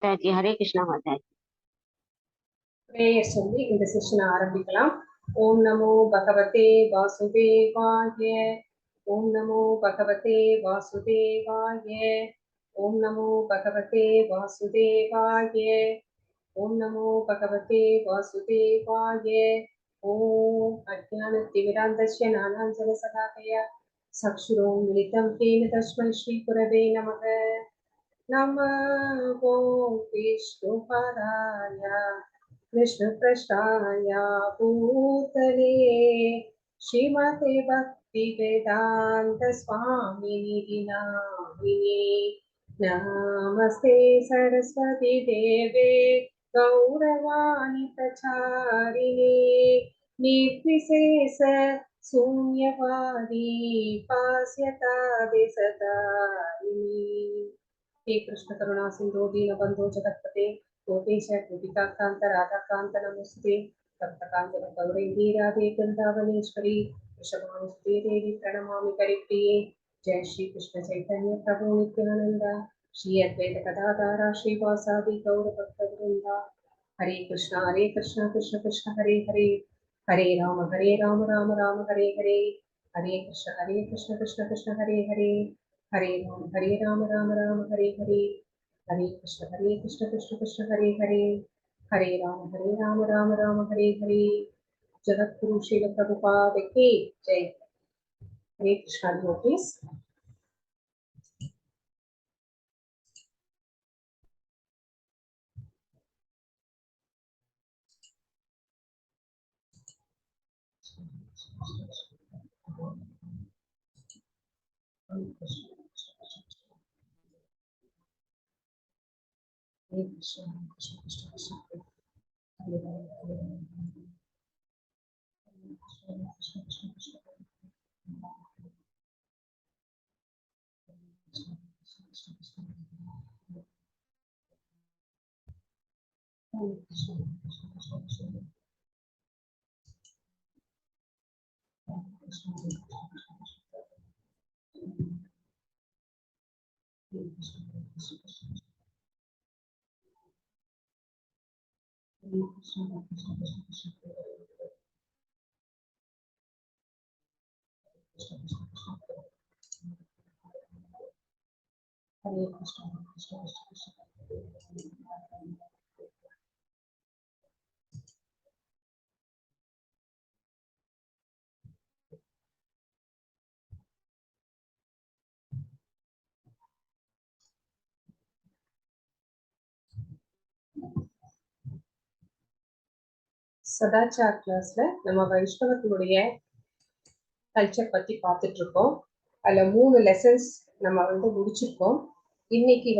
Mathaji, Hare Krishna Mathaji. Prayers சொல்லி இந்த session ஆரம்பிக்கலாம். ஓம் நமோ பகவதே வாசுதேவாய. ஓம் நமோ பகவதே வாசுதேவாய. ஓம் நமோ பகவதே வாசுதேவாய. ஓம் நமோ பகவதே வாசுதேவாய. ஓம் அஜ்ஞானதிமிராந்தஸ்ய ஞானாஞ்சனசலாகய சக்ஷுரோ மிலிதம் தேன தஸ்மை ஸ்ரீ குரவே நமः. நமோ விஷ்ணுபராய कृष्णप्रष्टाय भूतले श्रीमते भक्ति वेदांत स्वामिनि नामिने नमस्ते सरस्वती देवे गौरवाणी प्रचारिणे निर्विशेष शून्यवादी पास्यतादि सदारिणी हे कृष्ण करुणा सिंधु दीनबंधु जगत्पते गोपेश गोपिकान्त राधाकान्त नमस्ते भक्तकान्त गौरैरी राधे वृन्दावनेश्वरी वृषभानुसुते देवी प्रणमामि करिप्रिये. जय श्री कृष्ण चैतन्य प्रभु नित्यानंद श्री अद्वैत गदाधर श्रीवासादि गौर भक्तवृंद. हरे कृष्ण कृष्ण कृष्ण हरे हरे हरे राम राम राम हरे हरे हरे कृष्ण कृष्ण कृष्ण हरे हरे हरे राम राम हरे हरे हरे कृष्ण कृष्ण कृष्ण हरे हरे हरे राम राम हरे हरे. जगद्गुरु श्री प्रभुपाद की जय. हरे कृष्णा devotees. சதாச்சார் கிளாஸ்ல நம்ம வைஷ்ணவத்தினுடைய கல்ச்சர் பத்தி பார்த்துட்டு இருக்கோம். அதுல 3 லெசன்ஸ் நம்ம முடிச்சிருக்கோம். இன்னைக்கு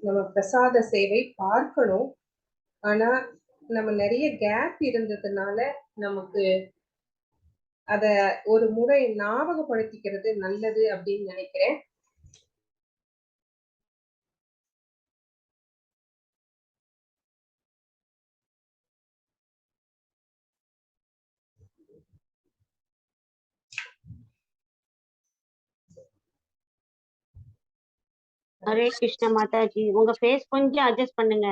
நம்ம பிரசாத சேவை பார்க்கணும். ஆனா நம்ம நிறைய கேப் இருந்ததுனால நமக்கு அத ஒரு முறை ஞாபகப்படுத்திக்கிறது நல்லது அப்படின்னு நினைக்கிறேன். ஹரே கிருஷ்ண மாதாஜி, உங்க ஃபேஸ் கொஞ்சம் அட்ஜஸ்ட் பண்ணுங்க.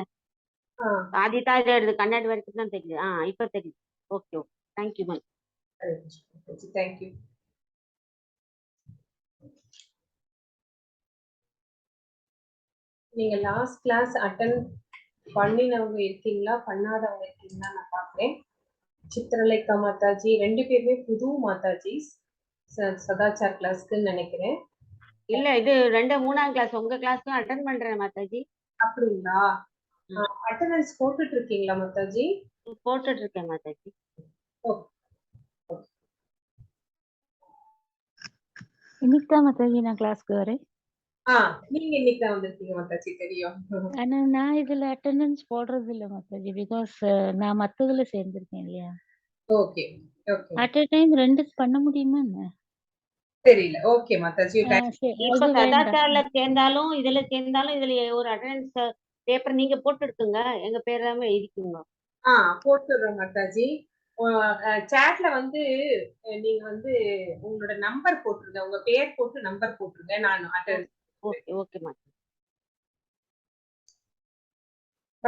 ஆதிதா இது கண்ணாடி வரைக்கும் தான் தெரியுது. இப்ப தெரியுது. Okay okay, thank you ma'am. Thank you. நீங்க லாஸ்ட் கிளாஸ் அட்டெண்ட் பண்ணினவங்க இருக்கீங்களா, பண்ணாதவங்க இருக்கீங்களா நான் பாக்குறேன். சித்திரலேகா மாதாஜி 2 பேருமே புது மாதாஜி சதாச்சார் கிளாஸ்க்குன்னு நினைக்கிறேன். இல்ல, இது 2 3ஆம் கிளாஸ் உங்க கிளாஸ்க்கு அட்டெண்ட் பண்றேன் மாதாஜி. அப்படிங்களா? அட்டெண்டன்ஸ் போட்டுட்டு இருக்கீங்களா மாதாஜி? போட்டுட்டு இருக்கேன் மாதாஜி. இன்னைக்கு தான் மாதாஜி நான் கிளாஸ்க்கு வரேன். நீங்க இன்னைக்கு தான் வந்திருக்கீங்க மாதாஜி, தெரியும். ஆனா நான் இதுல அட்டெண்டன்ஸ் போடுறது இல்ல மாதாஜி, பிகாஸ் நான் மத்ததுல சேர்ந்திருக்கேன் இல்லையா. Okay okay. At a time 2 பண்ண முடியுமா என்ன தெரியல. ஓகே மாதாஜி. இப்ப சதாச்சார்ல சேர்ந்தாலும் இதுல ஒரு அட்டெண்டன்ஸ் பேப்பர் நீங்க போட்டு எடுத்துங்க, எங்க பேர் எல்லாமே எழுதிக்குங்க. போட்டுறோம் மாதாஜி. சாட்ல நீங்க உங்களோட நம்பர் போட்டுருங்க, உங்க பேர் போட்டு நம்பர் போட்டுருங்க. நான் ஓகே ஓகே மாதாஜி.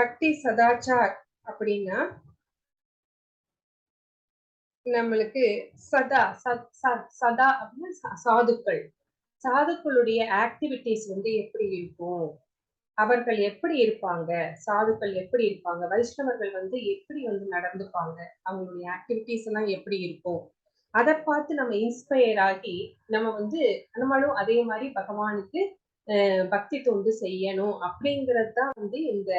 பக்தி சதாச்சார் அப்படின்னா நம்மளுக்கு சதா சதா அப்படின்னா சாதுக்கள், சாதுக்களுடைய ஆக்டிவிட்டிஸ் வந்து எப்படி இருக்கும், அவர்கள் எப்படி இருப்பாங்க, சாதுக்கள் எப்படி இருப்பாங்க, வைஷ்ணவர்கள் வந்து எப்படி வந்து நடந்துப்பாங்க, அவங்களுடைய ஆக்டிவிட்டிஸ் எல்லாம் எப்படி இருக்கும், அதை பார்த்து நம்ம இன்ஸ்பயர் ஆகி நம்ம வந்து நம்மளும் அதே மாதிரி பகவானுக்கு பக்தி தொண்டு செய்யணும் அப்படிங்கிறது தான் வந்து இந்த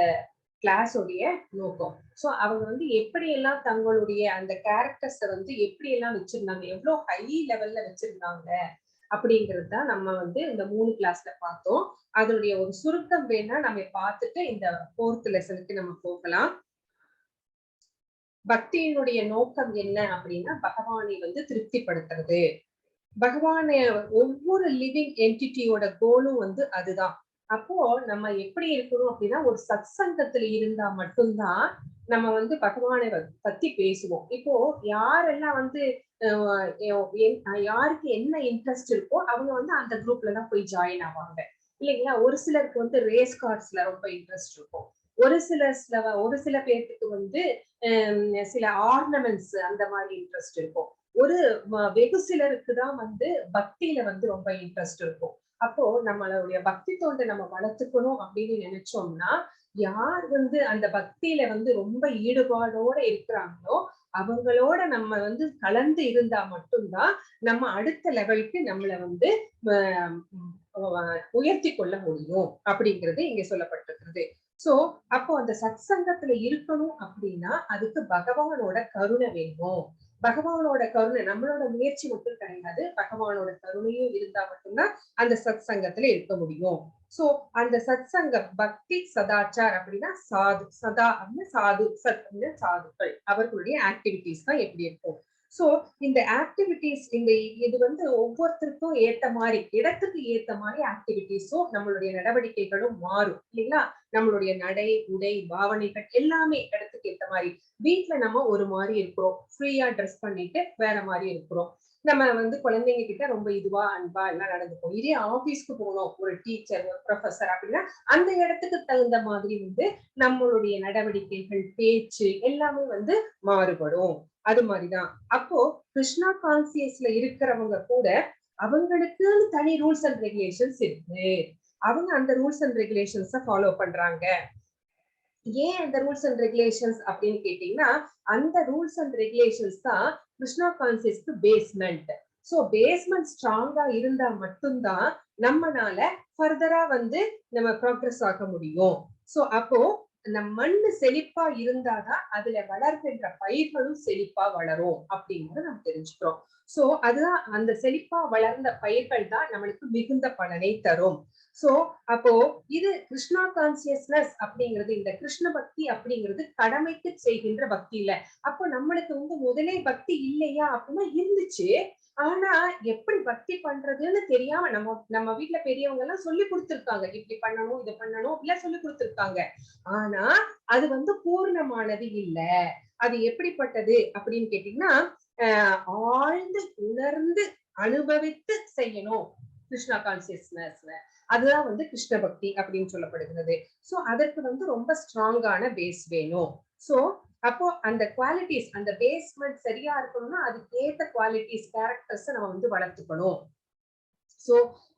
கிளாஸ் உடைய நோக்கம். சோ அவங்க வந்து எப்படி எல்லாம் தங்களுடைய அந்த கேரக்டர்ஸ வந்து எப்படி எல்லாம் வச்சிருந்தாங்க, எவ்வளவு ஹை லெவல்ல வச்சிருந்தாங்க அப்படிங்கிறது தான் நம்ம வந்து இந்த 3 கிளாஸ்ல பார்த்தோம். அதனுடைய ஒரு சுருக்கம் வேணா நம்ம பார்த்துட்டு இந்த 4th லெசனுக்கு நம்ம போகலாம். பக்தியினுடைய நோக்கம் என்ன அப்படின்னா பகவானை வந்து திருப்திப்படுத்துறது. பகவானை ஒவ்வொரு லிவிங் என்டிட்டியோட கோலும் வந்து அதுதான். அப்போ நம்ம எப்படி இருக்கணும் அப்படின்னா ஒரு சத்சங்கத்துல இருந்தா மட்டும்தான் நம்ம வந்து பகவானை பத்தி பேசுவோம். இப்போ யாரெல்லாம் வந்து யாருக்கு என்ன இன்ட்ரெஸ்ட் இருக்கோ அவங்க வந்து அந்த குரூப்ல தான் போய் ஜாயின் ஆவாங்க இல்லைங்களா. ஒரு சிலருக்கு வந்து ரேஸ் கார்ஸ்ல ரொம்ப இன்ட்ரெஸ்ட் இருக்கும், ஒரு சில பேருக்கு வந்து சில ஆர்னமெண்ட்ஸ் அந்த மாதிரி இன்ட்ரெஸ்ட் இருக்கும், ஒரு வெகு சிலருக்கு தான் வந்து பக்தியில வந்து ரொம்ப இன்ட்ரெஸ்ட் இருக்கும். அப்போ நம்மளுடைய பக்தி தொண்டை நம்ம வளர்த்துக்கணும் அப்படின்னு நினைச்சோம்னா யார் வந்து அந்த பக்தியில வந்து ரொம்ப ஈடுபாடோட இருக்கிறாங்களோ அவங்களோட நம்ம வந்து கலந்து இருந்தா மட்டும்தான் நம்ம அடுத்த லெவலுக்கு நம்மள வந்து உயர்த்தி கொள்ள முடியும் அப்படிங்கிறது இங்க சொல்லப்பட்டிருக்கிறது. சோ அப்போ அந்த சத்சங்கத்துல இருக்கணும் அப்படின்னா அதுக்கு பகவானோட கருணை வேணும். பகவானோட கருணை, நம்மளோட முயற்சி மட்டும் கிடையாது, பகவானோட கருணையும் இருந்தா மட்டும்தான் அந்த சத் சங்கத்துல இருக்க முடியும். சோ அந்த சத் சங்க பக்தி சதாச்சார் அப்படின்னா சாது, சதா அப்படின்னா சாது, சத் அப்படின்னா சாதுக்கள், அவர்களுடைய ஆக்டிவிட்டிஸ் தான் எப்படி இருக்கும். சோ இந்த ஆக்டிவிட்டிஸ் இது வந்து ஒவ்வொருத்தருக்கும் ஏத்த மாதிரி, இடத்துக்கு ஏத்த மாதிரி ஆக்டிவிட்டிஸும் நம்மளுடைய நடவடிக்கைகளும் மாறும் இல்லைங்களா. நம்மளுடைய நடை உடை பாவனைகள் எல்லாமே இடத்துக்கு ஏத்த மாதிரி. வீட்டுல நம்ம ஒரு மாதிரி இருக்கிறோம், ஃப்ரீயா ட்ரெஸ் பண்ணிட்டு வேற மாதிரி இருக்கிறோம், நம்ம வந்து குழந்தைங்க கிட்ட ரொம்ப இதுவா அன்பா எல்லாம் நடந்துப்போம். இதே ஆபீஸ்க்கு போனோம், ஒரு டீச்சர் ஒரு ப்ரொஃபஸர் அப்படின்னா அந்த இடத்துக்கு தகுந்த மாதிரி வந்து நம்மளுடைய நடவடிக்கைகள் பேச்சு எல்லாமே வந்து மாறுபடும். அது மாதிரிதான். அப்போ கிருஷ்ணா கான்சியஸ்ல இருக்கிறவங்க கூட அவங்களுக்குன்னு தனி ரூல்ஸ் அண்ட் ரெகுலேஷன்ஸ் இருக்கு, அவங்க அந்த ரூல்ஸ் அண்ட் ரெகுலேஷன்ஸ ஃபாலோ பண்றாங்க. ஏன் அந்த ரூல்ஸ் அண்ட் ரெகுலேஷன்ஸ் அப்படின்னு கேட்டீங்கன்னா அந்த ரூல்ஸ் அண்ட் ரெகுலேஷன்ஸ் தான் கிருஷ்ணா கான்சியஸ்க்கு பேஸ்மெண்ட். சோ பேஸ்மெண்ட் ஸ்ட்ராங்கா இருந்தா மட்டும்தான் நம்மனால ஃபர்தரா வந்து நம்ம ப்ராக்ரஸ் ஆக முடியும். சோ அப்போ நம் மண்ணு செழிப்பா இருந்தாதான் அதுல வளர்கின்ற பயிர்களும் செழிப்பா வளரும் அப்படிங்கறத நம்ம தெரிஞ்சுக்கிறோம். சோ அதுதான் அந்த செழிப்பா வளர்ந்த பயிர்கள் தான் நம்மளுக்கு மிகுந்த பலனை தரும். சோ அப்போ இது கிருஷ்ணா கான்சியஸ்னஸ் அப்படிங்கிறது, இந்த கிருஷ்ண பக்தி அப்படிங்கிறது கடமைக்கு செய்கின்ற பக்தி இல்ல. அப்போ நம்மளுக்கு வந்து முதலே பக்தி இல்லையா அப்படின்னா இருந்துச்சு, ஆனா எப்படி பக்தி பண்றதுன்னு தெரியாம நம்ம வீட்டுல பெரியவங்க எல்லாம் சொல்லி கொடுத்திருக்காங்க, இப்படி பண்ணணும் இதை பண்ணணும் இல்ல சொல்லி கொடுத்திருக்காங்க. ஆனா அது வந்து பூர்ணமானது இல்ல. அது எப்படிப்பட்டது அப்படின்னு கேட்டீங்கன்னா ஆழ்ந்து உணர்ந்து அனுபவித்து செய்யணும் கிருஷ்ணா கான்சியஸ்னஸ்ல. அதுதான் வந்து கிருஷ்ண பக்தி அப்படின்னு சொல்லப்படுகிறது. சோ அதற்கு வந்து ரொம்ப ஸ்ட்ராங்கான பேஸ் வேணும். சோ அப்போ அந்த குவாலிட்டிஸ், அந்த பேஸ்மெண்ட் சரியா இருக்கணும்னா அதுக்கு ஏத்த குவாலிட்டிஸ் கேரக்டர்ஸ் நம்ம வந்து வளர்த்துக்கணும். சோ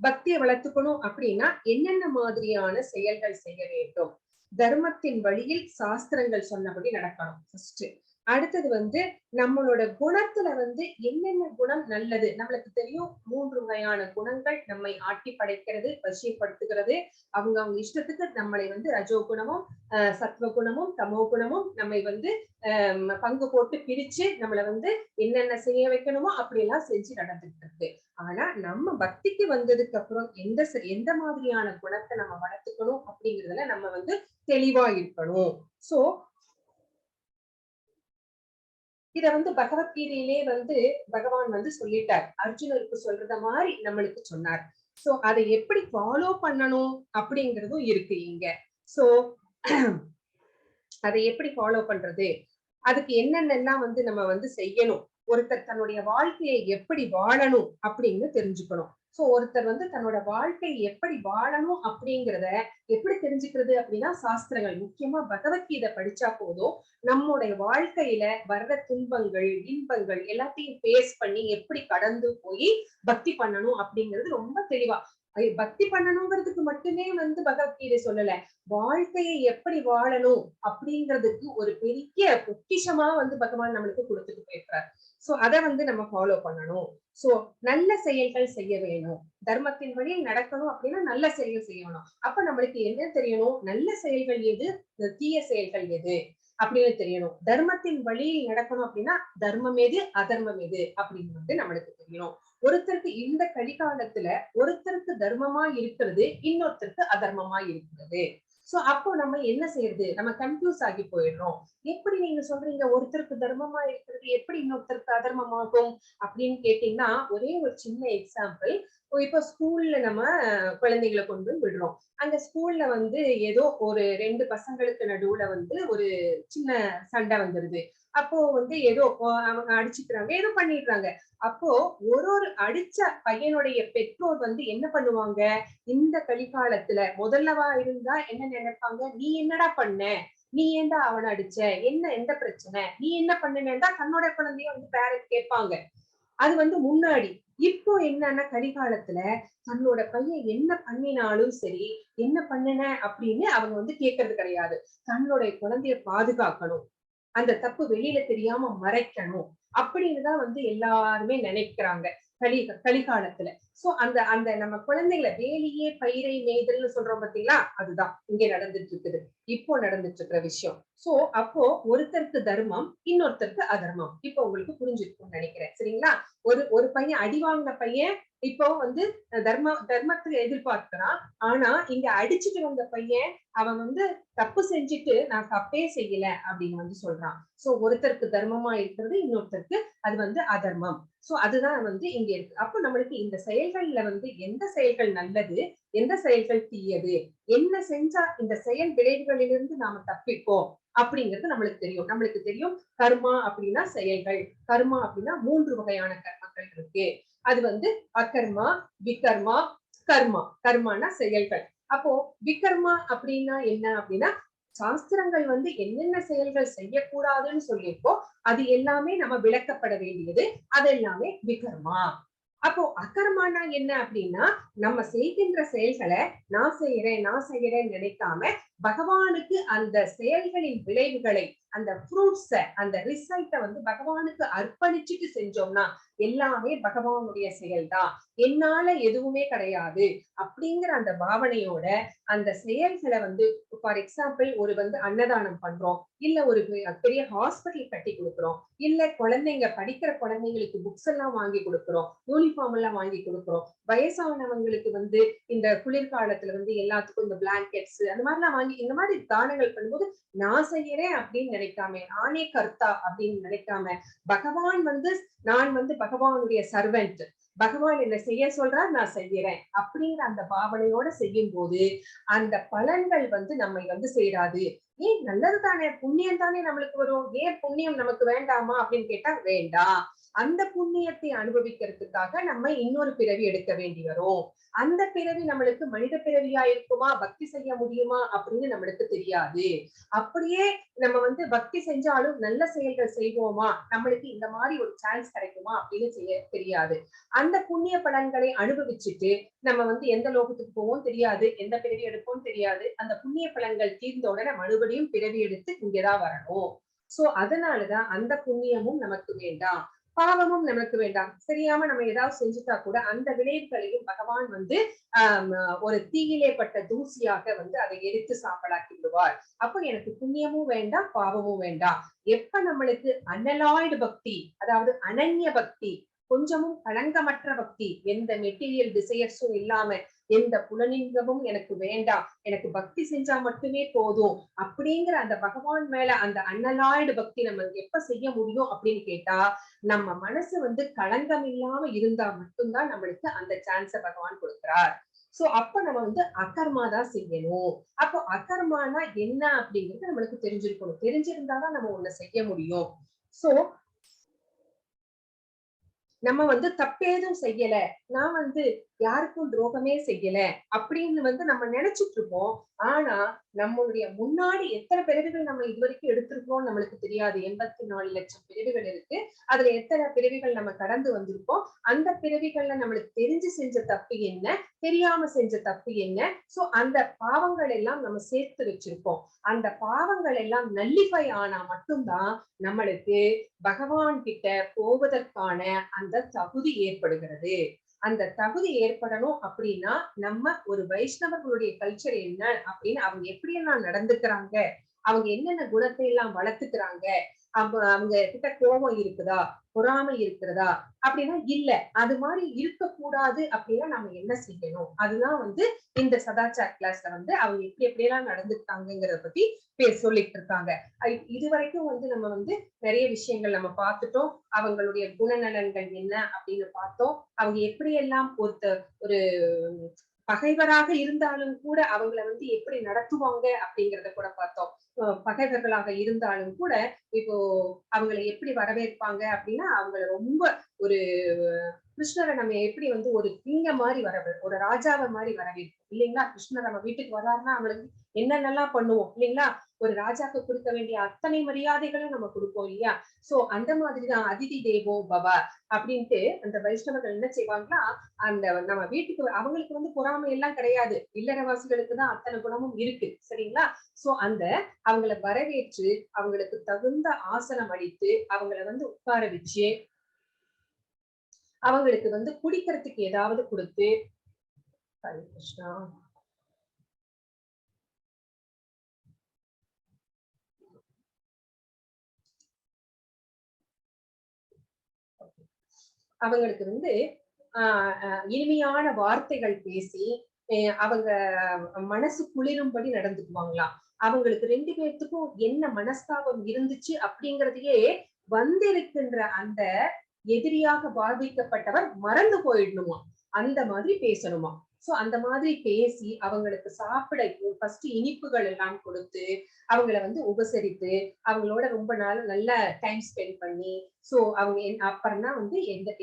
பக்தியை வளர்த்துக்கணும் அப்படின்னா என்னென்ன மாதிரியான செயல்கள் செய்ய வேண்டும்? தர்மத்தின் வழியில் சாஸ்திரங்கள் சொன்னபடி நடக்கணும் ஃபர்ஸ்ட். அடுத்தது வந்து நம்மளோட குணத்துல வந்து என்னென்ன குணம் நல்லது, நம்மளுக்கு தெரியும் 3 வகையான குணங்கள் நம்மை ஆட்டி படைக்கிறது, வசியப்படுத்துகிறது. அவங்க இஷ்டத்துக்கு நம்மளை வந்து ரஜோகுணமும் சத்வ குணமும் தமோ குணமும் நம்மை வந்து பங்கு போட்டு பிரிச்சு நம்மளை வந்து என்னென்ன செய்ய வைக்கணுமோ அப்படியெல்லாம் செஞ்சு நடந்துட்டு இருக்கு. ஆனா நம்ம பக்திக்கு வந்ததுக்கு அப்புறம் எந்த மாதிரியான குணத்தை நம்ம வளர்த்துக்கணும் அப்படிங்கிறதுல நம்ம வந்து தெளிவா இருக்கணும். சோ இத வந்து பகவத்கீதையிலே வந்து பகவான் வந்து சொல்லிட்டார், அர்ஜுனருக்கு சொல்றத மாதிரி நம்மளுக்கு சொன்னார். சோ அதை எப்படி ஃபாலோ பண்ணணும் அப்படிங்கிறதும் இருக்கு இங்க. சோ அதை எப்படி ஃபாலோ பண்றது, அதுக்கு என்னென்னலாம் வந்து நம்ம வந்து செய்யணும், ஒருத்தர் தன்னுடைய வாழ்க்கையை எப்படி வாழணும் அப்படின்னு தெரிஞ்சுக்கணும். சோ ஒருத்தர் வந்து தன்னோட வாழ்க்கை எப்படி வாழணும் அப்படிங்கிறத எப்படி தெரிஞ்சுக்கிறது அப்படின்னா சாஸ்திரங்கள், முக்கியமா பகவத்கீதை படிச்சா போதும் நம்முடைய வாழ்க்கையில வர்ற துன்பங்கள் இன்பங்கள் எல்லாத்தையும் பேஸ் பண்ணி எப்படி கடந்து போய் பக்தி பண்ணணும் அப்படிங்கிறது ரொம்ப தெளிவா. பக்தி பண்ணணுங்கிறதுக்கு மட்டுமே வந்து பகவத்கீதை சொல்லல, வாழ்க்கையை எப்படி வாழணும் அப்படிங்கிறதுக்கு ஒரு பெரிய பொக்கிஷமா வந்து பகவான் நம்மளுக்கு கொடுத்துட்டு போயிருக்கிறார். சோ அதை வந்து நம்ம ஃபாலோ பண்ணணும். சோ நல்ல செயல்கள் செய்ய வேணும், தர்மத்தின் வழியில் நடக்கணும் அப்படின்னா நல்ல செயல்கள் செய்யணும். அப்ப நம்மளுக்கு என்ன தெரியணும், நல்ல செயல்கள் எது, தீய செயல்கள் எது அப்படின்னு தெரியணும். தர்மத்தின் வழியில் நடக்கணும் அப்படின்னா தர்மம் எது அதர்மம் எது அப்படின்னு வந்து நம்மளுக்கு தெரியணும். ஒருத்தருக்கு இந்த கலிகாலத்துல ஒருத்தருக்கு தர்மமா இருக்கிறது, இன்னொருத்தருக்கு அதர்மமா இருக்கிறது. சோ அப்போ நம்ம என்ன செய்யறது, நம்ம கன்ஃபியூஸ் ஆகி போயிடுறோம். எப்படி நீங்க சொல்றீங்க ஒருத்தருக்கு தர்மமா இருக்கிறது எப்படி இன்னொருத்தருக்கு அதர்மமாகும் அப்படின்னு கேட்டீங்கன்னா, ஒரே ஒரு சின்ன எக்ஸாம்பிள். இப்ப ஸ்கூல்ல நம்ம குழந்தைகளை கொண்டு விடுறோம். அந்த ஸ்கூல்ல வந்து ஏதோ ஒரு 2 பசங்களுக்கு நடுவுல வந்து ஒரு சின்ன சண்டை வந்துருது. அப்போ வந்து ஏதோ அவங்க அடிச்சுக்கிறாங்க, ஏதோ பண்ணிடுறாங்க. அப்போ ஒரு அடிச்ச பையனுடைய பெற்றோர் வந்து என்ன பண்ணுவாங்க, இந்த கலிகாலத்துல முதல்லவா இருந்தா என்ன நினைப்பாங்க, நீ என்னடா பண்ண, நீ ஏன்டா அவனை அடிச்ச, என்ன எந்த பிரச்சனை, நீ என்ன பண்ணுனேன்டா தன்னோட குழந்தைய வந்து பேரண்ட் கேட்பாங்க. அது வந்து முன்னாடி. இப்போ என்னன்னா கலிகாலத்துல தன்னோட பையன் என்ன பண்ணினாலும் சரி, என்ன பண்ணுன அப்படின்னு அவங்க வந்து கேட்கறது கிடையாது. தன்னுடைய குழந்தைய பாதுகாக்கணும், அந்த தப்பு வெளியில தெரியாம மறைக்கணும் அப்படின்னுதான் வந்து எல்லாருமே நினைக்கிறாங்க கலிகாலத்துல. சோ அந்த அந்த நம்ம குழந்தைகளை வேலியே பயிரை மேய்தல்னு சொல்றோம் பாத்தீங்களா, அதுதான் இங்க நடந்துட்டு இருக்குது, இப்போ நடந்துட்டு இருக்கிற விஷயம். சோ அப்போ ஒருத்தருக்கு தர்மம் இன்னொருத்தருக்கு அதர்மம் இப்போ உங்களுக்கு புரிஞ்சிருக்கும்னு நினைக்கிறேன். சரிங்களா? ஒரு பையன் அடி வாங்கின பையன் இப்போ வந்து தர்மத்துக்கு எதிர்பார்க்கிறான். ஆனா இங்க அடிச்சுட்டு வந்த பையன் அவன் வந்து தப்பு செஞ்சுட்டு நான் தப்பே செய்யல அப்படின்னு வந்து சொல்றான். சோ ஒருத்தருக்கு தர்மமா இருக்கிறது, இன்னொருத்தருக்கு அது வந்து அதர்மம். சோ அதுதான் வந்து இங்க இருக்கு. அப்ப நம்மளுக்கு இந்த செயல்கள்ல வந்து எந்த செயல்கள் நல்லது, எந்த செயல்கள் தீயது, என்ன செஞ்சா இந்த செயல் விளைவுகளிலிருந்து நாம தப்பிப்போம் அப்படிங்கிறது நம்மளுக்கு தெரியும். நம்மளுக்கு தெரியும் கர்மா அப்படின்னா செயல்கள், கர்மா அப்படின்னா 3 வகையான கர்மங்கள் இருக்கு. அது வந்து அகர்மா, விகர்மா, கர்மா. கர்மானா செயல்கள். அப்போ விகர்மா அப்படின்னா என்ன அப்படின்னா, சாஸ்திரங்கள் வந்து என்னென்ன செயல்கள் செய்யக்கூடாதுன்னு சொல்லியிருக்கோ அது எல்லாமே நம்ம விளக்கப்பட வேண்டியது, அது எல்லாமே விகர்மா. அப்போ அகர்மானா என்ன அப்படின்னா, நம்ம செய்கின்ற செயல்களை நான் செய்யறேன்னு நினைக்காம பகவானுக்கு அந்த செயல்களின் விளைவுகளை, அந்த ஃப்ரூட்ஸ, அந்த ரிசல்ட்டை வந்து பகவானுக்கு அர்ப்பணிச்சுட்டு செஞ்சோம்னா எல்லாமே பகவானுடைய செயல்தான், என்னால எதுவுமே கிடையாது அப்படிங்கிற அந்த பாவனையோட அந்த செயல்களை வந்து, ஃபார் எக்ஸாம்பிள் ஒரு வந்து அன்னதானம் பண்றோம், இல்ல ஒரு பெரிய ஹாஸ்பிட்டல் கட்டி கொடுக்குறோம், இல்ல குழந்தைங்க படிக்கிற குழந்தைங்களுக்கு புக்ஸ் எல்லாம் வாங்கி கொடுக்குறோம், யூனிஃபார்ம் எல்லாம் வாங்கி கொடுக்குறோம், வயசானவங்களுக்கு வந்து இந்த குளிர்காலத்துல வந்து எல்லாத்துக்கும் இந்த பிளாங்கெட்ஸ் அந்த மாதிரி எல்லாம் வாங்கி இந்த மாதிரி தானங்கள் பண்ணும்போது நான் செய்யறேன் அப்படின்னு நினைக்காம, நானே கர்த்தா அப்படின்னு நினைக்காம, பகவான் வந்து நான் வந்து பகவானுடைய சர்வெண்ட், பகவான் என்ன செய்ய சொல்றார் நான் செய்யறேன் அப்படிங்கிற அந்த பாவனையோட செய்யும் போது அந்த பலன்கள் வந்து நம்மை வந்து சேராது. ஏன் நல்லது தானே, புண்ணியம் தானே நம்மளுக்கு வரும், ஏன் புண்ணியம் நமக்கு வேண்டாமா அப்படின்னு கேட்டா வேண்டாம். அந்த புண்ணியத்தை அனுபவிக்கிறதுக்காக நம்ம இன்னொரு பிறவி எடுக்க வேண்டி வரும். அந்த பிறவி நம்மளுக்கு மனித பிறவியா இருக்குமா, பக்தி செய்ய முடியுமா அப்படின்னு நம்மளுக்கு தெரியாது. அப்படியே நம்ம வந்து பக்தி செஞ்சாலும் நல்ல செயல்கள் செய்வோமா, நம்மளுக்கு இந்த மாதிரி ஒரு சான்ஸ் கிடைக்குமா அப்படின்னு தெரியாது. அந்த புண்ணிய பலன்களை அனுபவிச்சுட்டு நம்ம வந்து எந்த லோகத்துக்கு போவோம் தெரியாது, எந்த பிறவி எடுப்போம் தெரியாது. அந்த புண்ணிய பலன்கள் தீர்ந்த உடனே மறுபடியும் பிறவி எடுத்து இங்கதான் வரணும். சோ அதனாலதான் அந்த புண்ணியமும் நமக்கு வேண்டாம், பாவமும் நமக்கு வேண்டாம். தெரியாம நம்ம ஏதாவது செஞ்சுட்டா கூட அந்த விளைவுகளையும் பகவான் வந்து ஒரு தீயிலே பட்ட தூசியாக வந்து அதை எரித்து சாம்பலாக்கி விடுவார். அப்போ எனக்கு புண்ணியமும் வேண்டாம் பாவமும் வேண்டாம். எப்ப நம்மளுக்கு அனலாய்டு பக்தி, அதாவது அனன்ய பக்தி, கொஞ்சமும் களங்கமற்ற பக்தி, எந்த மெட்டீரியல் டிசையர்ஸும் இல்லாம, எந்த புலனின்பமும் எனக்கு வேண்டாம், எனக்கு பக்தி செஞ்சா மட்டுமே போதும் அப்படிங்கிற அந்த பகவான் மேல அந்த அனலாய்டு பக்தி நம்ம எப்ப செய்ய முடியும் அப்படின்னு கேட்டா, நம்ம மனசு வந்து களங்கம் இல்லாம இருந்தா மட்டும்தான் நம்மளுக்கு அந்த சான்ஸ பகவான் கொடுக்கிறார். சோ அப்ப நம்ம வந்து அகர்மா தான் செய்யணும். அப்போ அகர்மானா என்ன அப்படிங்கிறது நம்மளுக்கு தெரிஞ்சிருக்கணும். தெரிஞ்சிருந்தாதான் நம்ம ஒண்ணு செய்ய முடியும். சோ நம்ம வந்து தப்பேதும் செய்யல, நான் வந்து யாருக்கும் துரோகமே செய்யல அப்படின்னு வந்து நம்ம நினைச்சிட்டு இருப்போம். ஆனா நம்மளுடைய முன்னாடி எத்தனை பிறவிகள் நம்ம இதுவரைக்கும் எடுத்திருக்கோம் நம்மளுக்கு தெரியாது. 84 லட்சம் பிறவிகள் இருக்கு. அதுல எத்தனை பிறவிகள் நம்ம கடந்து வந்திருக்கோம், அந்த பிறவிகள்ல நம்மளுக்கு தெரிஞ்சு செஞ்ச தப்பு என்ன, தெரியாம செஞ்ச தப்பு என்ன, சோ அந்த பாவங்கள் எல்லாம் நம்ம சேர்த்து வச்சிருக்கோம். அந்த பாவங்கள் எல்லாம் நல்லிஃபை ஆனா மட்டும்தான் நம்மளுக்கு பகவான் கிட்ட போவதற்கான அந்த தகுதி ஏற்படுகிறது. அந்த தகுதி ஏற்படணும் அப்படின்னா நம்ம ஒரு வைஷ்ணவர்களுடைய கல்ச்சர் என்ன அப்படின்னு, அவங்க எப்படி எல்லாம் நடந்துக்கிறாங்க, அவங்க என்னென்ன குணத்தை எல்லாம் வளர்த்துக்கிறாங்க, அவங்க கிட்ட கோபம் இருக்குதா, பொறாமை இருக்கிறதா அப்படின்னா இல்ல, அது மாதிரி இருக்கக்கூடாது அப்படின்னா நம்ம என்ன செய்யணும், அதுதான் வந்து இந்த சதாச்சார் கிளாஸ்ல வந்து அவங்க எப்படி எப்படியெல்லாம் நடந்துட்டாங்கிறத பத்தி சொல்லிட்டு இருக்காங்க. இது வரைக்கும் வந்து நம்ம வந்து நிறைய விஷயங்கள் நம்ம பார்த்துட்டோம். அவங்களுடைய குணநலன்கள் என்ன அப்படின்னு பார்த்தோம். அவங்க எப்படியெல்லாம் ஒரு பகைவராக இருந்தாலும் கூட அவங்கள வந்து எப்படி நடத்துவாங்க அப்படிங்கிறத கூட பார்த்தோம். பகைவர்களாக இருந்தாலும் கூட இப்போ அவங்களை எப்படி வரவேற்பாங்க அப்படின்னா, அவங்கள ரொம்ப ஒரு கிருஷ்ணரை நம்ம எப்படி வந்து ஒரு கிங்க மாதிரி ஒரு ராஜாவை மாதிரி வரவேற்போம் இல்லைங்களா? கிருஷ்ணர் நம்ம வீட்டுக்கு வர்றாருன்னா அவங்களுக்கு என்னென்னலாம் பண்ணுவோம் இல்லைங்களா? ஒரு ராஜாக்கு கொடுக்க வேண்டிய அத்தனை மரியாதைகளும் நம்ம கொடுப்போம் இல்லையா? சோ அந்த மாதிரிதான் அதிதி தேவோ பவ அப்படின்ட்டு அந்த வைஷ்ணவர்கள் என்ன செய்வாங்கன்னா, அந்த நம்ம வீட்டுக்கு அவங்களுக்கு வந்து பொறாமை எல்லாம் கிடையாது. இல்லறவாசிகளுக்கு தான் அத்தனை குணமும் இருக்கு சரிங்களா? சோ அந்த அவங்களை வரவேற்று அவங்களுக்கு தகுந்த ஆசனம் அளித்து அவங்கள வந்து உட்கார வச்சு அவங்களுக்கு வந்து குடிக்கிறதுக்கு ஏதாவது கொடுத்து, ஹரே கிருஷ்ணா, அவங்களுக்கு வந்து இனிமையான வார்த்தைகள் பேசி அவங்க மனசு குளிரும்படி நடந்துக்குவாங்களாம். அவங்களுக்கு 2 பேர்த்துக்கும் என்ன மனஸ்தாபம் இருந்துச்சு அப்படிங்கறதையே வந்திருக்கின்ற அந்த எதிரியாக பாதிக்கப்பட்டவர் மறந்து போயிடணுமா, அந்த மாதிரி பேசணுமா. சோ அந்த மாதிரி பேசி அவங்களுக்கு சாப்பிட ஃபர்ஸ்ட் இனிப்புகள் எல்லாம் கொடுத்து அவங்கள வந்து உபசரித்து அவங்களோட ரொம்ப நாள் நல்ல டைம் ஸ்பெண்ட் பண்ணி, சோ அவங்க அப்புறம் தான் வந்து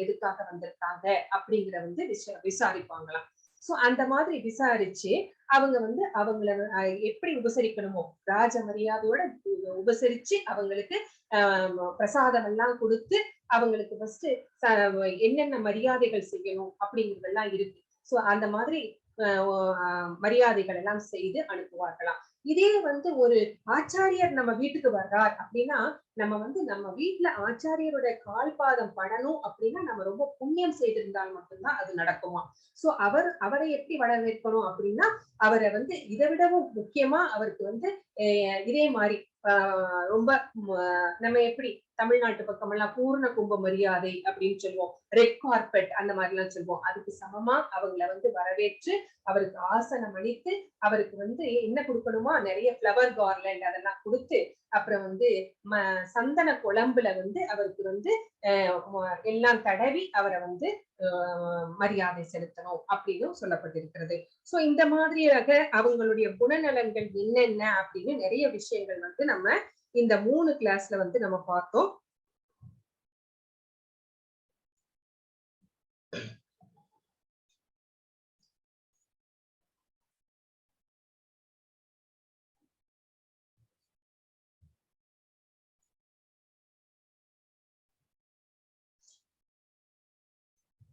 எதுக்காக வந்திருக்காங்க அப்படிங்கிற வந்து விசாரிப்பாங்களாம். சோ அந்த மாதிரி விசாரிச்சு அவங்க வந்து அவங்கள எப்படி உபசரிக்கணுமோ ராஜ மரியாதையோட உபசரிச்சு அவங்களுக்கு பிரசாதம் எல்லாம் கொடுத்து அவங்களுக்கு ஃபர்ஸ்ட் என்னென்ன மரியாதைகள் செய்யணும் அப்படிங்கிறதெல்லாம் இருக்கு. சோ அந்த மாதிரி மரியாதைகள் எல்லாம் செய்து அனுப்புவார்களாம். இதே வந்து ஒரு ஆச்சாரியர் நம்ம வீட்டுக்கு வர்றார் அப்படின்னா, நம்ம வந்து நம்ம வீட்டுல ஆச்சாரியரோட கால் பாதம் படணும் அப்படின்னா நம்ம ரொம்ப புண்ணியம் செய்திருந்தால் மட்டும்தான் அது நடக்குமா. சோ அவரை எப்படி வரவேற்கணும் அப்படின்னா, அவரை வந்து இதை விடவும் முக்கியமா அவருக்கு வந்து இதே மாதிரி ரொம்ப நம்ம எப்படி தமிழ்நாட்டு பக்கம் எல்லாம் பூர்ண கும்ப மரியாதை அப்படின்னு சொல்லுவோம், ரெட் கார்பெட் அந்த மாதிரி எல்லாம் சொல்லுவோம். அதுக்கு சமமா அவங்கள வந்து வரவேற்று அவருக்கு ஆசனம் அளித்து அவருக்கு வந்து என்ன கொடுக்கணுமா, நிறைய ஃபிளவர் கார்லண்ட் அதெல்லாம் கொடுத்து அப்புறம் வந்து சந்தன குழம்புல வந்து அவருக்கு வந்து எல்லாம் தடவி அவரை வந்து மரியாதை செலுத்தணும் அப்படின்னு சொல்லப்பட்டிருக்கிறது. சோ இந்த மாதிரியாக அவங்களுடைய குணநலன்கள் என்னென்ன அப்படின்னு நிறைய விஷயங்கள் வந்து நம்ம இந்த 3 கிளாஸ்ல வந்து நம்ம பார்த்தோம்.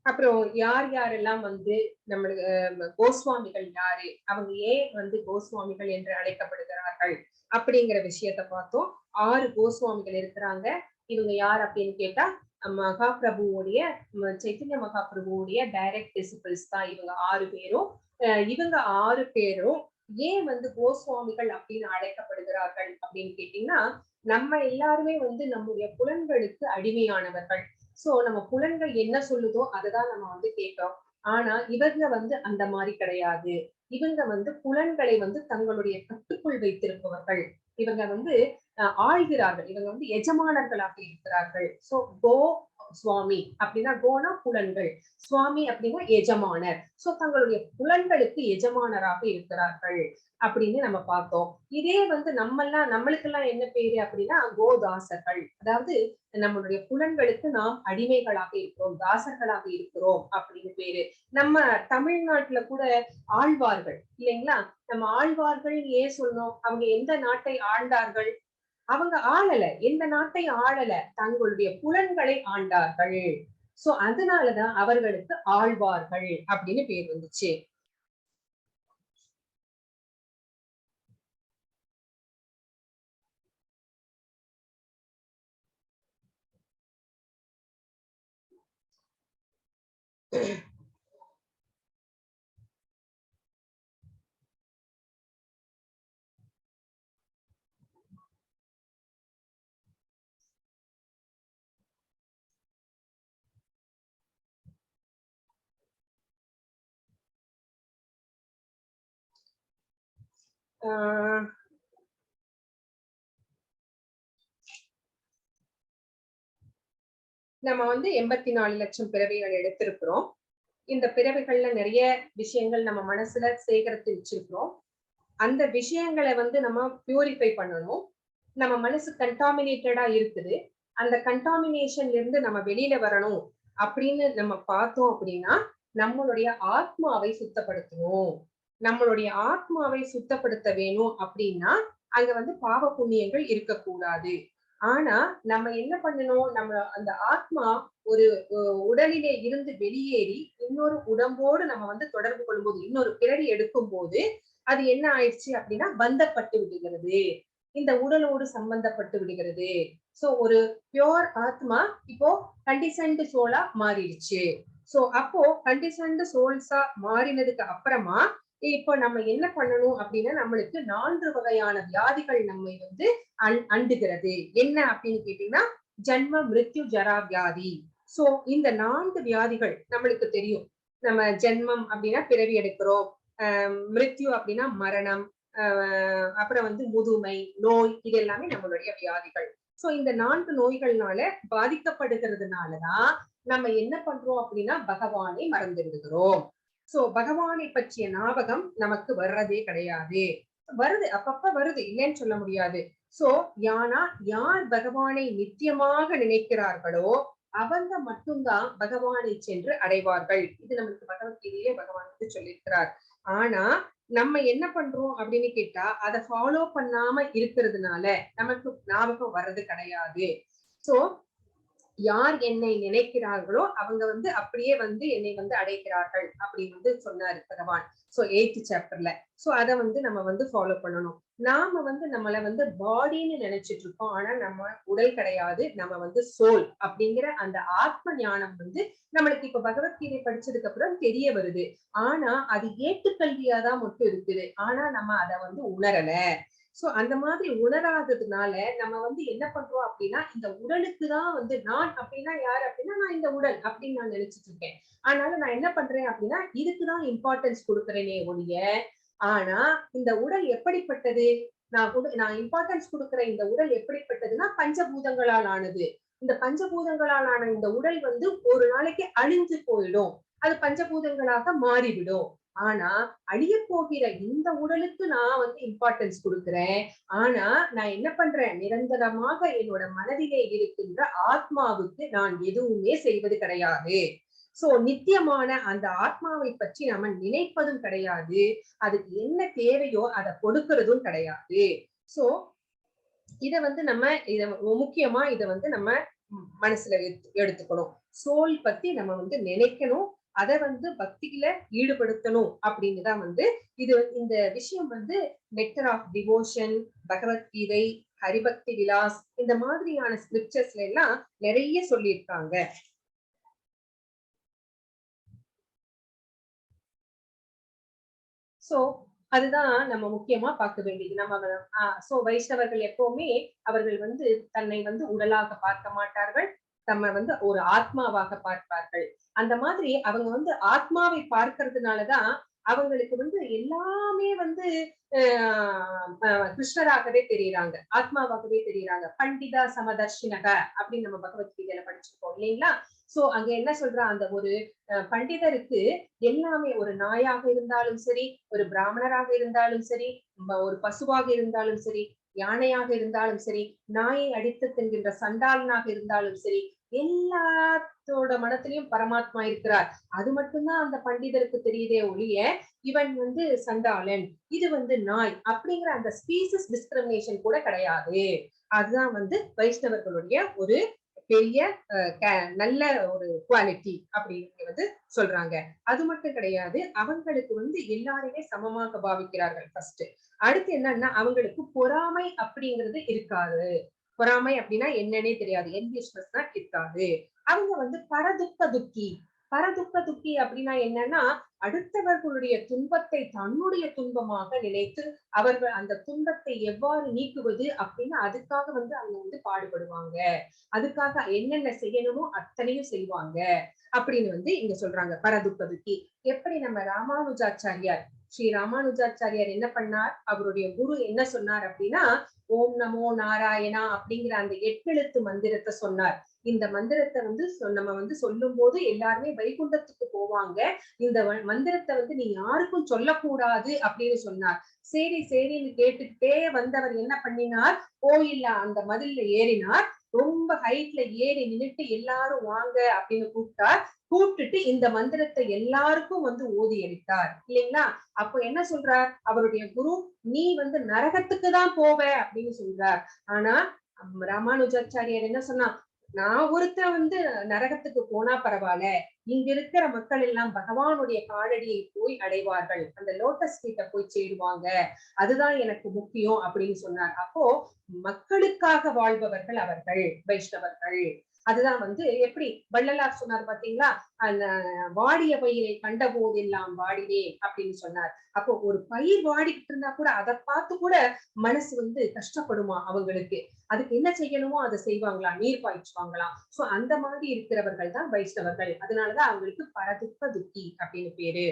அப்புறம் யார் யாரெல்லாம் வந்து நம்மளுக்கு கோஸ்வாமிகள் யாரு, அவங்க ஏன் வந்து கோஸ்வாமிகள் என்று அழைக்கப்படுகிறார்கள் அப்படிங்கிற விஷயத்த பார்த்தோம். 6 கோஸ்வாமிகள் இருக்கிறாங்க. இவங்க யார் அப்படின்னு கேட்டா மகாபிரபுவோடைய சைத்தன்ய மகாபிரபுவோடைய டைரக்ட் டிசிபிள்ஸ் தான் இவங்க 6 பேரும். இவங்க 6 பேரும் ஏன் வந்து கோஸ்வாமிகள் அப்படின்னு அழைக்கப்படுகிறார்கள் அப்படின்னு கேட்டீங்கன்னா, நம்ம எல்லாருமே வந்து நம்முடைய புலன்களுக்கு அடிமையானவர்கள். சோ நம்ம புலன்கள் என்ன சொல்லுதோ அததான் நம்ம வந்து கேட்கிறோம். ஆனா இவங்க வந்து அந்த மாதிரி கிடையாது. இவங்க வந்து புலன்களை வந்து தங்களுடைய கட்டுக்குள் வைத்திருப்பவர்கள். இவங்க வந்து ஆள்கிறார்கள். இவங்க வந்து எஜமானர்களாக இருக்கிறார்கள். சோ கோ சுவாமி அப்படின்னா கோனா புலன்கள், சுவாமி அப்படின்னா எஜமானர். சோ தங்களுடைய புலன்களுக்கு எஜமானராக இருக்கிறார்கள் அப்படின்னு நம்ம பார்த்தோம். இதே வந்து நம்மளுக்கெல்லாம் என்ன பேரு அப்படின்னா கோதாசர்கள். அதாவது நம்மளுடைய புலன்களுக்கு நாம் அடிமைகளாக இருக்கிறோம், தாசர்களாக இருக்கிறோம் அப்படின்னு பேரு. நம்ம தமிழ்நாட்டுல கூட ஆழ்வார்கள் இல்லைங்களா? நம்ம ஆழ்வார்கள் ஏன் சொன்னோம்? அவங்க எந்த நாட்டை ஆண்டார்கள்? அவங்க ஆளல, எந்த நாட்டை ஆளல, தங்களுடைய புலன்களை ஆண்டார்கள். சோ அதனாலதான் அவர்களுக்கு ஆழ்வார்கள் அப்படின்னு பேர் வந்துச்சு. நம்ம வந்து 84 லட்சம் பிறவிகள் எடுத்திருக்கிறோம். இந்த பிறவிகள்ல நிறைய விஷயங்கள் நம்ம மனசுல சேகரித்து வச்சிருக்கிறோம். அந்த விஷயங்களை வந்து நம்ம பியூரிஃபை பண்ணணும். நம்ம மனசு கண்டாமினேட்டடா இருக்குது. அந்த கண்டாமினேஷன்ல இருந்து நம்ம வெளியில வரணும் அப்படின்னு நம்ம பார்த்தோம் அப்படின்னா நம்மளுடைய ஆத்மாவை சுத்தப்படுத்தணும். நம்மளுடைய ஆத்மாவை சுத்தப்படுத்த வேணும் அப்படின்னா அங்க வந்து பாவ புண்ணியங்கள் இருக்கக்கூடாது. ஆனா நம்ம என்ன பண்ணணும்? நம்ம அந்த ஆத்மா ஒரு உடலிலே இருந்து வெளியேறி இன்னொரு உடம்போடு நம்ம வந்து தொடர்பு கொள்ளும்போது, இன்னொரு பிறவி எடுக்கும் போது அது என்ன ஆயிடுச்சு அப்படின்னா பந்தப்பட்டு விடுகிறது, இந்த உடலோடு சம்பந்தப்பட்டு விடுகிறது. சோ ஒரு பியோர் ஆத்மா இப்போ கண்டிஷன்டு சோலா மாறிடுச்சு. சோ அப்போ கண்டிஷன்டு சோல்ஸா மாறினதுக்கு அப்புறமா இப்போ நம்ம என்ன பண்ணணும் அப்படின்னா நம்மளுக்கு 4 வகையான வியாதிகள் நம்மை வந்து அண்டுகிறது. என்ன அப்படின்னு கேட்டீங்கன்னா ஜன்ம மிருத்யு ஜரா வியாதி. சோ இந்த 4 வியாதிகள் நம்மளுக்கு தெரியும். நம்ம ஜென்மம் அப்படின்னா பிறவி எடுக்கிறோம், மிருத்யு அப்படின்னா மரணம், அப்புறம் வந்து முதுமை, நோய், இது எல்லாமே நம்மளுடைய வியாதிகள். சோ இந்த 4 நோய்கள்னால பாதிக்கப்படுகிறதுனாலதான் நம்ம என்ன பண்றோம் அப்படின்னா பகவானை மறந்துடுகிறோம். சோ பகவானை பற்றிய ஞாபகம் நமக்கு வர்றதே கிடையாது. வருது, அப்பப்ப வருது, இல்லைன்னு சொல்ல முடியாது. சோ யார் பகவானை நித்தியமாக நினைக்கிறார்களோ அவங்க மட்டும்தான் பகவானை சென்று அடைவார்கள். இது நமக்கு பகவத்கீதையிலே பகவான் வந்து சொல்லியிருக்கிறார். ஆனா நம்ம என்ன பண்றோம் அப்படின்னு கேட்டா அதை ஃபாலோ பண்ணாம இருக்கிறதுனால நமக்கு ஞாபகம் வர்றது கிடையாது. சோ யார் என்னை நினைக்கிறார்களோ அவங்க வந்து அப்படியே வந்து என்னை வந்து அடைக்கிறார்கள் அப்படின்னு வந்து சொன்னாரு பகவான். சோ 8th சாப்டர்ல. சோ அதை வந்து நம்ம வந்து ஃபாலோ பண்ணணும். நாம வந்து நம்மளை வந்து பாடின்னு நினைச்சிட்டு இருக்கோம். ஆனா நம்ம உடல் கிடையாது, நம்ம வந்து சோல் அப்படிங்கிற அந்த ஆத்ம ஞானம் வந்து நம்மளுக்கு இப்ப பகவத்கீதை படிச்சதுக்கு அப்புறம் தெரிய வருது. ஆனா அது ஏட்டுக்கல்வியாதான் மட்டும் இருக்குது. ஆனா நம்ம அதை வந்து உணரல. சோ அந்த மாதிரி உணராததுனால நம்ம வந்து என்ன பண்றோம் அப்படின்னா இந்த உடலுக்குதான் வந்து நான் அப்படின்னா யாரு அப்படின்னா நான் இந்த உடல் அப்படின்னு நான் நினைச்சிட்டு இருக்கேன். அதனால நான் என்ன பண்றேன் அப்படின்னா இதுக்குதான் இம்பார்ட்டன்ஸ் கொடுக்குறேனே ஒழிய, ஆனா இந்த உடல் எப்படிப்பட்டது? நான் இம்பார்ட்டன்ஸ் கொடுக்குற இந்த உடல் எப்படிப்பட்டதுன்னா பஞ்சபூதங்களால் ஆனது. இந்த பஞ்சபூதங்களால் ஆன இந்த உடல் வந்து ஒரு நாளைக்கு அழிஞ்சு போயிடும், அது பஞ்சபூதங்களாக மாறிவிடும். ஆனா அழிய போகிற இந்த உடலுக்கு நான் வந்து இம்பார்ட்டன்ஸ் கொடுக்கிறேன். ஆனா நான் என்ன பண்றேன்? நிரந்தரமாக என்னோட மனதிலே இருக்கின்ற ஆத்மாவுக்கு நான் எதுவுமே செய்வது கிடையாது. சோ நித்தியமான அந்த ஆத்மாவை பற்றி நம்ம நினைப்பதும் கிடையாது. அதுக்கு என்ன தேவையோ அதை கொடுக்கறதும் கிடையாது. சோ இத வந்து முக்கியமா இத வந்து நம்ம மனசுல எடுத்துக்கணும். சோல் பத்தி நம்ம வந்து நினைக்கணும், அதை வந்து பக்தியில ஈடுபடுத்தணும் அப்படின்னுதான் வந்து இந்த விஷயம் வந்து nectar of devotion, Bhagavad Gita, Hari Bhakti Vilas இந்த மாதிரியான ஸ்கிரிப்சர்ஸ்ல எல்லாம் நிறைய சொல்லியிருக்காங்க. சோ அதுதான் நம்ம முக்கியமா பார்க்க வேண்டியது. சோ வைஷ்ணவர்கள் எப்பவுமே அவர்கள் வந்து தன்னை வந்து உடலாக பார்க்க மாட்டார்கள், தம்மை வந்து ஒரு ஆத்மாவாக பார்ப்பார்கள். அந்த மாதிரி அவங்க வந்து ஆத்மாவை பார்க்கறதுனாலதான் அவங்களுக்கு வந்து எல்லாமே வந்து கிருஷ்ணராகவே தெரியுறாங்க, ஆத்மாவாகவே தெரியுறாங்க. பண்டிதா சமதர்ஷினக அப்படின்னு நம்ம பகவத்கீதையில படிச்சிருக்கோம் இல்லைங்களா? சோ அங்க என்ன சொல்றா, அந்த ஒரு பண்டிதருக்கு எல்லாமே, ஒரு நாயாக இருந்தாலும் சரி, ஒரு பிராமணராக இருந்தாலும் சரி, ஒரு பசுவாக இருந்தாலும் சரி, யானையாக இருந்தாலும் சரி, நாயை அடித்து தின்கின்ற சண்டாளனாக இருந்தாலும் சரி, எல்லாத்தோட மனத்திலையும் பரமாத்மா இருக்கிறார். அது மட்டும்தான் அந்த பண்டிதருக்கு தெரியுதே ஒழிய இவன் வந்து சண்டாளன், இது வந்து நாய் அப்படிங்கிற அந்த ஸ்பீசிஸ் டிஸ்கிரிமினேஷன் கூட கிடையாது. அதுதான் வந்து வைஷ்ணவர்களுடைய ஒரு பெரிய நல்ல ஒரு குவாலிட்டி அப்படின்னு வந்து சொல்றாங்க. அது மட்டும் கிடையாது, அவங்களுக்கு வந்து எல்லாருமே சமமாக பாவிக்கிறார்கள் ஃபர்ஸ்ட். அடுத்து என்னன்னா, அவங்களுக்கு பொறாமை அப்படிங்கிறது இருக்காது. பொறாமை அப்படின்னா என்னன்னே தெரியாது, என்வியஸ்னஸ் தான் இருக்காது. அவங்க வந்து பரதுக்க துக்கி. பரதுக்க துக்கி அப்படின்னா என்னன்னா, அடுத்தவர்களுடைய துன்பத்தை தன்னுடைய துன்பமாக நினைத்து அவர்கள் அந்த துன்பத்தை எவ்வாறு நீக்குவது அப்படின்னு அதுக்காக வந்து அவங்க வந்து பாடுபடுவாங்க. அதுக்காக என்னென்ன செய்யணுமோ அத்தனையும் செய்வாங்க அப்படின்னு வந்து இங்க சொல்றாங்க, பரதுக்க துக்கி. எப்படி நம்ம ராமானுஜாச்சாரியார், ஸ்ரீ ராமானுஜாச்சாரியார் என்ன பண்ணார், அவருடைய குரு என்ன சொன்னார் அப்படின்னா, ஓம் நமோ நாராயணா அப்படிங்கிற அந்த 8 எழுத்து மந்திரத்தை சொன்னார். இந்த மந்திரத்தை வந்து நம்ம வந்து சொல்லும் போது எல்லாருமே வைகுண்டத்துக்கு போவாங்க. இந்த மந்திரத்தை வந்து நீ யாருக்கும் சொல்லக்கூடாது அப்படின்னு சொன்னார். சரி சரின்னு கேட்டுக்கிட்டே வந்தவர் என்ன பண்ணினார், கோயில்ல அந்த மதில்ல ஏறினார். ரொம்ப ஹைட்ல ஏறி நின்னுட்டு எல்லாரும் வாங்க அப்படின்னு கூப்பிட்டார். கூப்பிட்டுட்டு இந்த மந்திரத்தை எல்லாருக்கும் வந்து ஓதி அளித்தார் இல்லைங்களா? அப்போ என்ன சொல்றார் அவருடைய குரு, நீ வந்து நரகத்துக்கு தான் போவ அப்படின்னு சொல்றார். ஆனா ராமானுஜாச்சாரியார் என்ன சொன்னா, நான் ஒருத்தர் வந்து நரகத்துக்கு போனா பரவாயில்ல, இங்க இருக்கிற மக்கள் எல்லாம் பகவானுடைய காலடியை போய் அடைவார்கள், அந்த லோட்டஸ் கிட்ட போய் சேருவாங்க, அதுதான் எனக்கு முக்கியம் அப்படின்னு சொன்னார். அப்போ மக்களுக்காக வாழ்பவர்கள் அவர்கள் வைஷ்ணவர்கள். அதுதான் வந்து எப்படி வள்ளலார் சொன்னார் பாத்தீங்களா, அந்த வாடிய பயிரை கண்ட போதெல்லாம் வாடினே அப்படின்னு சொன்னார். அப்போ ஒரு பயிர் வாடிக்கிட்டு இருந்தா கூட அதை பார்த்து கூட மனசு வந்து கஷ்டப்படுமா அவங்களுக்கு. அதுக்கு என்ன செய்யணுமோ அதை செய்வாங்களா, நீர் பாய்ச்சுவாங்களாம். சோ அந்த மாதிரி இருக்கிறவர்கள் தான் வைஷ்ணவர்கள். அதனாலதான் அவங்களுக்கு பரதுக்க துக்கி அப்படின்னு பேரு.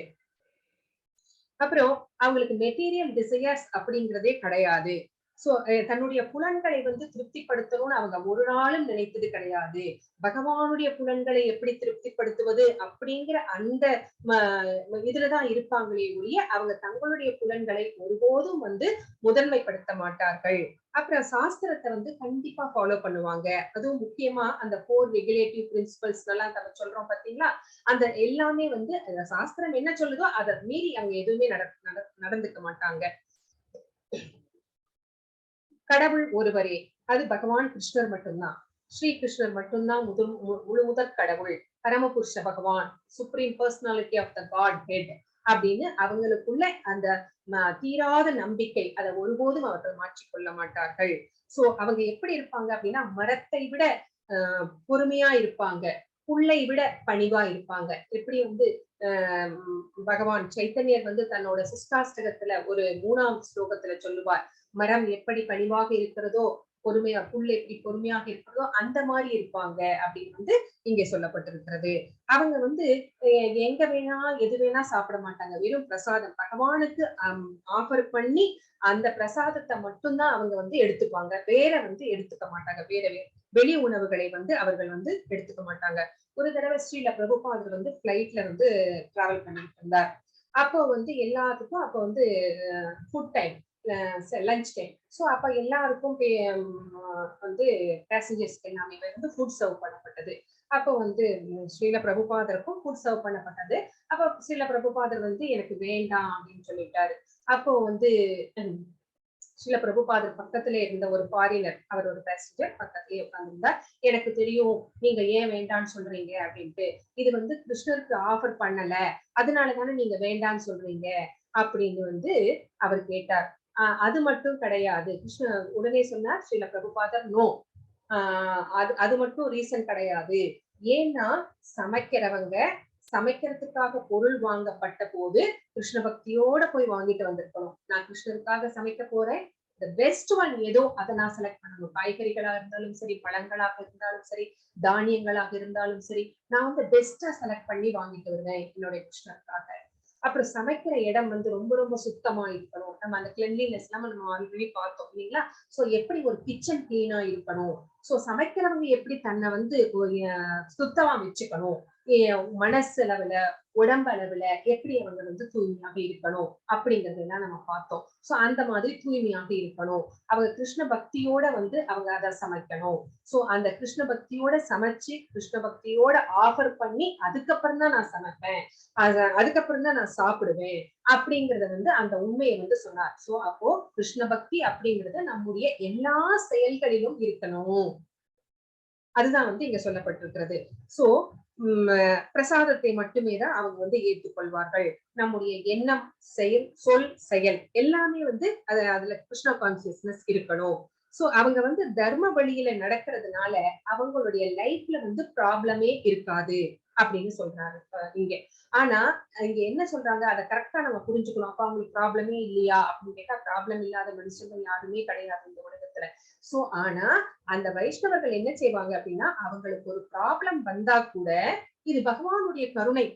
அப்புறம் அவங்களுக்கு மெட்டீரியல் டிசையர்ஸ் அப்படிங்கிறதே கிடையாது. சோ தன்னுடைய புலன்களை வந்து திருப்திப்படுத்தணும்னு அவங்க ஒரு நாளும் நினைத்தது கிடையாது. பகவானுடைய புலன்களை எப்படி திருப்திப்படுத்துவது அப்படிங்கிற அந்த இதுலதான் இருப்பாங்களே ஒழிய அவங்க தங்களுடைய புலன்களை ஒருபோதும் வந்து முதன்மைப்படுத்த மாட்டார்கள். அப்புறம் சாஸ்திரத்தை வந்து கண்டிப்பா ஃபாலோ பண்ணுவாங்க. அதுவும் முக்கியமா அந்த 4 ரெகுலேட்டிவ் பிரின்சிபல்ஸ் எல்லாம் நம்ம சொல்றோம் பாத்தீங்களா, அந்த எல்லாமே வந்து சாஸ்திரம் என்ன சொல்லுதோ அதை மீறி அவங்க எதுவுமே நடந்துக்க மாட்டாங்க. கடவுள் ஒருவரே, அது பகவான் கிருஷ்ணர் மட்டும்தான். ஸ்ரீ கிருஷ்ணர் மட்டும்தான் முழு முதற் கடவுள், பரமபுருஷ பகவான், supreme personality of the godhead அப்படின்னு அவங்களுக்குள்ள அந்த தீராத நம்பிக்கை, அதை ஒருபோதும் அவர்கள் மாற்றிக்கொள்ள மாட்டார்கள். சோ அவங்க எப்படி இருப்பாங்க அப்படின்னா, மரத்தை விட பொறுமையா இருப்பாங்க, புல்லை விட பணிவா இருப்பாங்க. எப்படி வந்து பகவான் சைத்தன்யர் வந்து தன்னோட சிஷ்டாஷ்டகத்துல ஒரு 3ஆம் ஸ்லோகத்துல சொல்லுவார், மரம் எப்படி பணிவாக இருக்கிறதோ, பொறுமையா புல் எப்படி பொறுமையாக இருக்கிறதோ அந்த மாதிரி இருப்பாங்க அப்படின்னு வந்து இங்க சொல்லப்பட்டிருக்கிறது. அவங்க வந்து எங்க வேணா எது வேணா சாப்பிட மாட்டாங்க, வெறும் பிரசாதம் பகவானுக்கு ஆஃபர் பண்ணி அந்த பிரசாதத்தை மட்டும்தான் அவங்க வந்து எடுத்துப்பாங்க, வேற வந்து எடுத்துக்க மாட்டாங்க. வேற வெளி உணவுகளை வந்து அவர்கள் வந்து எடுத்துக்க மாட்டாங்க. ஒரு தடவை ஸ்ரீல பிரபுபாதர் வந்து பிளைட்ல வந்து டிராவல் பண்ணிட்டு இருந்தார். அப்போ வந்து எல்லாத்துக்கும் அப்போ வந்து food time, lunch time. So அப்ப எல்லாருக்கும் வந்து பேசஞ்சர்ஸ்க்கு எல்லாமே வந்து ஃபுட் சர்வ் பண்ணப்பட்டது. அப்போ வந்து ஸ்ரீல பிரபுபாதருக்கும் ஃபுட் சர்வ் பண்ணப்பட்டது. அப்போ ஸ்ரீல பிரபுபாதர் வந்து எனக்கு வேண்டாம் அப்படின்னு சொல்லிட்டாரு. அப்போ வந்து ஸ்ரீல பிரபுபாதர் பக்கத்துல இருந்த ஒரு ஃபாரினர், அவர் ஒரு பேசஞ்சர் பக்கத்திலேயே உட்கார்ந்திருந்தார். எனக்கு தெரியும் நீங்க ஏன் வேண்டான்னு சொல்றீங்க அப்படின்ட்டு, இது வந்து கிருஷ்ணருக்கு ஆஃபர் பண்ணல, அதனாலதானே நீங்க வேண்டான்னு சொல்றீங்க அப்படின்னு வந்து அவர் கேட்டார். அது மட்டும் கிடையாது, கிருஷ்ண உடனே சொன்னார் ஸ்ரீல பிரபுபாதர், நோ, அது மட்டும் ரீசன் கிடையாது. ஏன்னா சமைக்கிறவங்க சமைக்கிறதுக்காக பொருள் வாங்கப்பட்ட போது கிருஷ்ண பக்தியோட போய் வாங்கிட்டு வந்திருக்கணும். நான் கிருஷ்ணருக்காக சமைக்க போறேன், the best one ஏதோ அதை நான் செலக்ட் பண்ணணும். காய்கறிகளா இருந்தாலும் சரி, பழங்களாக இருந்தாலும் சரி, தானியங்களாக இருந்தாலும் சரி, நான் வந்து பெஸ்டா செலக்ட் பண்ணி வாங்கிட்டு வருவேன் என்னுடைய கிருஷ்ணருக்காக. அப்புறம் சமைக்கிற இடம் வந்து ரொம்ப ரொம்ப சுத்தமா இருக்கணும். நம்ம அந்த கிளென்லினஸ் எல்லாம் நம்ம ஆல்ரெடி பார்த்தோம் இல்லைங்களா? சோ எப்படி ஒரு கிச்சன் கிளீனா இருக்கணும். சோ சமைக்கிறவங்க எப்படி தன்னை வந்து சுத்தமா வச்சுக்கணும், மனசளவுல உடம்பளவுல எப்படி அவங்க வந்து தூய்மையாக இருக்கணும் அப்படிங்கறதெல்லாம் நம்ம பார்த்தோம். சோ அந்த மாதிரி தூய்மையாக இருக்கணும். அவங்க கிருஷ்ண பக்தியோட வந்து அவங்க அதை சமைக்கணும். சோ அந்த கிருஷ்ண பக்தியோட சமைச்சு கிருஷ்ண பக்தியோட ஆஃபர் பண்ணி அதுக்கப்புறம் தான் நான் சமைப்பேன், அதுக்கப்புறம் தான் நான் சாப்பிடுவேன் அப்படிங்கறத வந்து அந்த உண்மையை வந்து சொன்னார். சோ அப்போ கிருஷ்ண பக்தி அப்படிங்கறது நம்முடைய எல்லா செயல்களிலும் இருக்கணும். அதுதான் வந்து இங்க சொல்லப்பட்டிருக்கிறது. சோ பிரசாதத்தை மட்டுமே தான் அவங்க வந்து ஏற்றுக்கொள்வார்கள். நம்முடைய எண்ணம், செயல், சொல், செயல் எல்லாமே வந்து அதுல கிருஷ்ணா கான்சியஸ்னஸ் இருக்கணும். சோ அவங்க வந்து தர்ம வழியில நடக்கிறதுனால அவங்களுடைய லைஃப்ல வந்து ப்ராப்ளமே இருக்காது அப்படின்னு சொல்றாரு இங்க. ஆனா இங்க என்ன சொல்றாங்க, அதை கரெக்டா நம்ம புரிஞ்சுக்கணும். அப்ப அவங்களுக்கு ப்ராப்ளமே இல்லையா அப்படின்னு கேட்டா, ப்ராப்ளம் இல்லாத மனுஷங்க யாருமே கிடையாது இந்த உலகத்துல. சோ ஆனா அந்த வைஷ்ணவர்கள் என்ன செய்வாங்க அப்படின்னா, அவங்களுக்கு ஒரு ப்ராப்ளம் வந்தா கூட இது பகவானுடைய கருணை,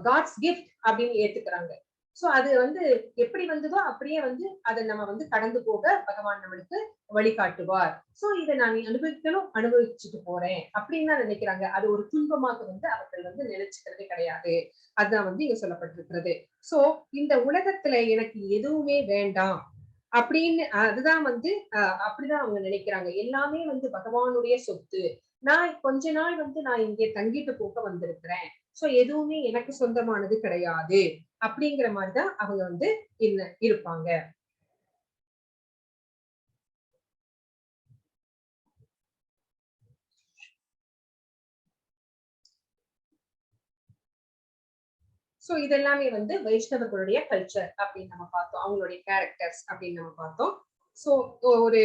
காட்ஸ் கிஃப்ட் அப்படின்னு ஏத்துக்கிறாங்க. சோ அது வந்து எப்படி வந்ததோ அப்படியே வந்து அதை நம்ம வந்து கடந்து போக பகவான் நம்மளுக்கு வழிகாட்டுவார். சோ இதை நான் அனுபவிக்கணும், அனுபவிச்சுட்டு போறேன் அப்படின்னு தான் நினைக்கிறாங்க. அது ஒரு துன்பமாக வந்து அவர்கள் வந்து நினைச்சுக்கிறது கிடையாது. அதுதான் வந்து இங்க சொல்லப்பட்டிருக்கிறது. சோ இந்த உலகத்துல எனக்கு எதுவுமே வேண்டாம் அப்படின்னு அதுதான் வந்து அப்படிதான் அவங்க நினைக்கிறாங்க. எல்லாமே வந்து பகவானுடைய சொத்து. நான் கொஞ்ச நாள் வந்து நான் இங்கே தங்கிட்டு போக வந்திருக்கிறேன். சோ எதுவுமே எனக்கு சொந்தமானது கிடையாது அப்படிங்கிற மாதிரிதான் அவங்க வந்து இருப்பாங்க. சோ இதெல்லாமே வந்து வைஷ்ணவர்களுடைய கல்ச்சர் அப்படின்னு நம்ம பார்த்தோம். அவங்களுடைய கேரக்டர்ஸ் அப்படின்னு நம்ம பார்த்தோம். சோ ஒரு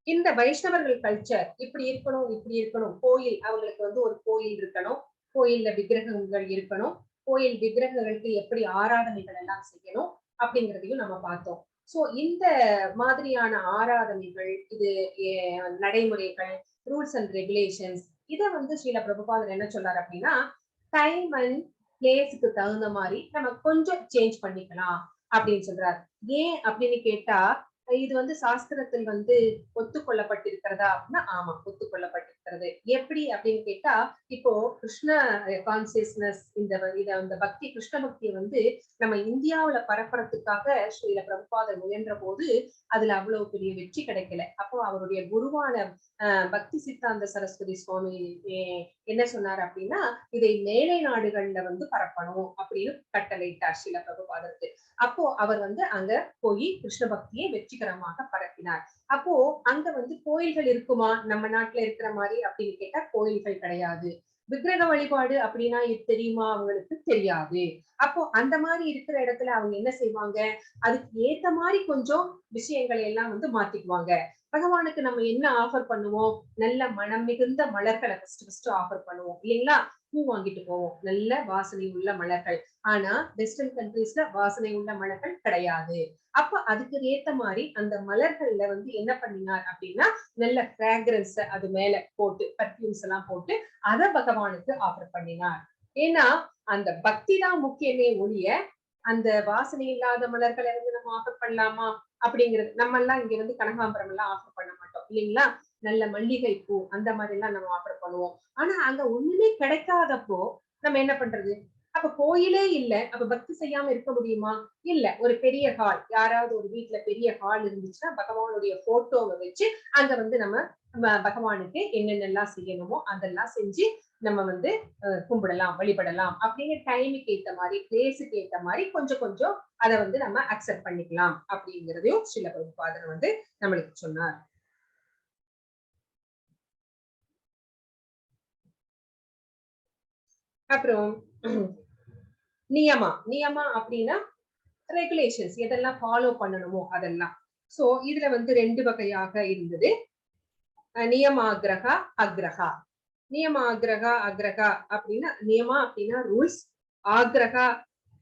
இந்த வைஷ்ணவர்கள் கல்ச்சர் இப்படி இருக்கணும், இப்படி இருக்கணும். கோயில் அவங்களுக்கு வந்து ஒரு கோயில் இருக்கணும், கோயில்ல விக்கிரகங்கள் இருக்கணும், கோயில் விக்கிரகங்களுக்கு எப்படி ஆராதனைகள் எல்லாம் செய்யணும் அப்படிங்கிறதையும் நம்ம பார்த்தோம். சோ இந்த மாதிரியான ஆராதனைகள், இது நடைமுறைகள், ரூல்ஸ் அண்ட் ரெகுலேஷன்ஸ், இதை வந்து ஸ்ரீல பிரபுபாதர் என்ன சொல்றாரு அப்படின்னா, டைம் அண்ட் பிளேஸுக்கு தகுந்த மாதிரி நம்ம கொஞ்சம் சேஞ்ச் பண்ணிக்கலாம் அப்படின்னு சொல்றாரு. ஏன் அப்படின்னு கேட்டா, இது வந்து சாஸ்திரத்தில் வந்து ஒத்துக்கொள்ளப்பட்டிருக்கிறதா அப்படின்னா, ஆமா ஒத்துக்கொள்ளப்பட்டிருக்கிறது. எப்படி அப்படின்னு கேட்டா, இப்போ கிருஷ்ண கான்சியஸ்னஸ் இந்த பக்தி, கிருஷ்ண பக்தியை வந்து நம்ம இந்தியாவுல பரப்புறதுக்காக ஸ்ரீல பிரபுபாதர் முயன்ற போது அதுல அவ்வளவு பெரிய வெற்றி கிடைக்கல. அப்போ அவருடைய குருவான பக்தி சித்தாந்த சரஸ்வதி சுவாமி என்ன சொன்னார் அப்படின்னா, இதை மேலை நாடுகள்ல வந்து பரப்பணும் அப்படின்னு கட்டளையிட்டார் ஸ்ரீல பிரபுபாதருக்கு. அப்போ அவர் வந்து அங்க போய் கிருஷ்ண பக்தியை வெற்றிகரமாக பரப்பினார். அப்போ அங்க வந்து கோயில்கள் இருக்குமா நம்ம நாட்டுல இருக்கிற மாதிரி அப்படின்னு கேட்டா கோயில்கள் கிடையாது. விக்கிரக வழிபாடு அப்படின்னா இது தெரியுமா அவங்களுக்கு தெரியாது. அப்போ அந்த மாதிரி இருக்கிற இடத்துல அவங்க என்ன செய்வாங்க, அதுக்கு ஏத்த மாதிரி கொஞ்சம் விஷயங்களை எல்லாம் வந்து மாத்திக்குவாங்க. பகவானுக்கு நம்ம என்ன ஆஃபர் பண்ணுவோம், நல்ல மனம் மிகுந்த மலர்களை ஃபர்ஸ்ட் ஆஃபர் பண்ணுவோம் இல்லைங்களா? பூ வாங்கிட்டு போவோம், நல்ல வாசனை உள்ள மலர்கள். ஆனா வெஸ்டர்ன் கண்ட்ரீஸ்ல வாசனை உள்ள மலர்கள் கிடையாது. அப்ப அதுக்கு ஏத்த மாதிரி அந்த மலர்கள்ல வந்து என்ன பண்ணினார் அப்படின்னா, நல்ல பிராக்ரன்ஸ் அது மேல போட்டு, பர்ஃபியூம்ஸ் எல்லாம் போட்டு அதை பகவானுக்கு ஆஃபர் பண்ணினார். ஏன்னா அந்த பக்தி தான் முக்கியமே ஒழிய அந்த வாசனை இல்லாத மலர்களை வந்து நம்ம ஆஃபர் பண்ணலாமா அப்படிங்கிறது. நம்ம எல்லாம் இங்க வந்து கனகாம்பரம் எல்லாம் ஆஃபர் பண்ண மாட்டோம் இல்லைங்களா? நல்ல மல்லிகை பூ அந்த மாதிரி எல்லாம் நம்ம ஆஃபர் பண்ணுவோம். ஆனா அங்க ஒண்ணுமே கிடைக்காதப்போ நம்ம என்ன பண்றது? அப்ப கோயிலே இல்ல, அப்ப பக்தி செய்யாம இருக்க முடியுமா? இல்ல. ஒரு பெரிய ஹால், யாராவது ஒரு வீட்டுல பெரிய ஹால் இருந்துச்சுன்னா பகவானுடைய போட்டோவை வச்சு அங்க வந்து நம்ம பகவானுக்கு என்னென்னலாம் செய்யணுமோ அதெல்லாம் செஞ்சு நம்ம வந்து கும்பிடலாம், வழிபடலாம். அப்படிங்கிற டைமுக்கு ஏத்த மாதிரி, பிளேஸுக்கு ஏத்த மாதிரி கொஞ்சம் கொஞ்சம் அதை வந்து நம்ம அக்செப்ட் பண்ணிக்கலாம் அப்படிங்கிறதையும் ஸ்ரீல பிரபுபாதர் வந்து நம்மளுக்கு சொன்னார். அப்புறம் நியமா அப்படின்னா ரெகுலேஷன்ஸ், எதெல்லாம் ஃபாலோ பண்ணணுமோ அதெல்லாம். சோ இதுல வந்து 2 வகையாக இருந்தது, நியமாகிரகா அக்ரஹா. நியமாகிரகா அக்ரஹா அப்படின்னா, நியமா அப்படின்னா ரூல்ஸ், ஆக்ரஹா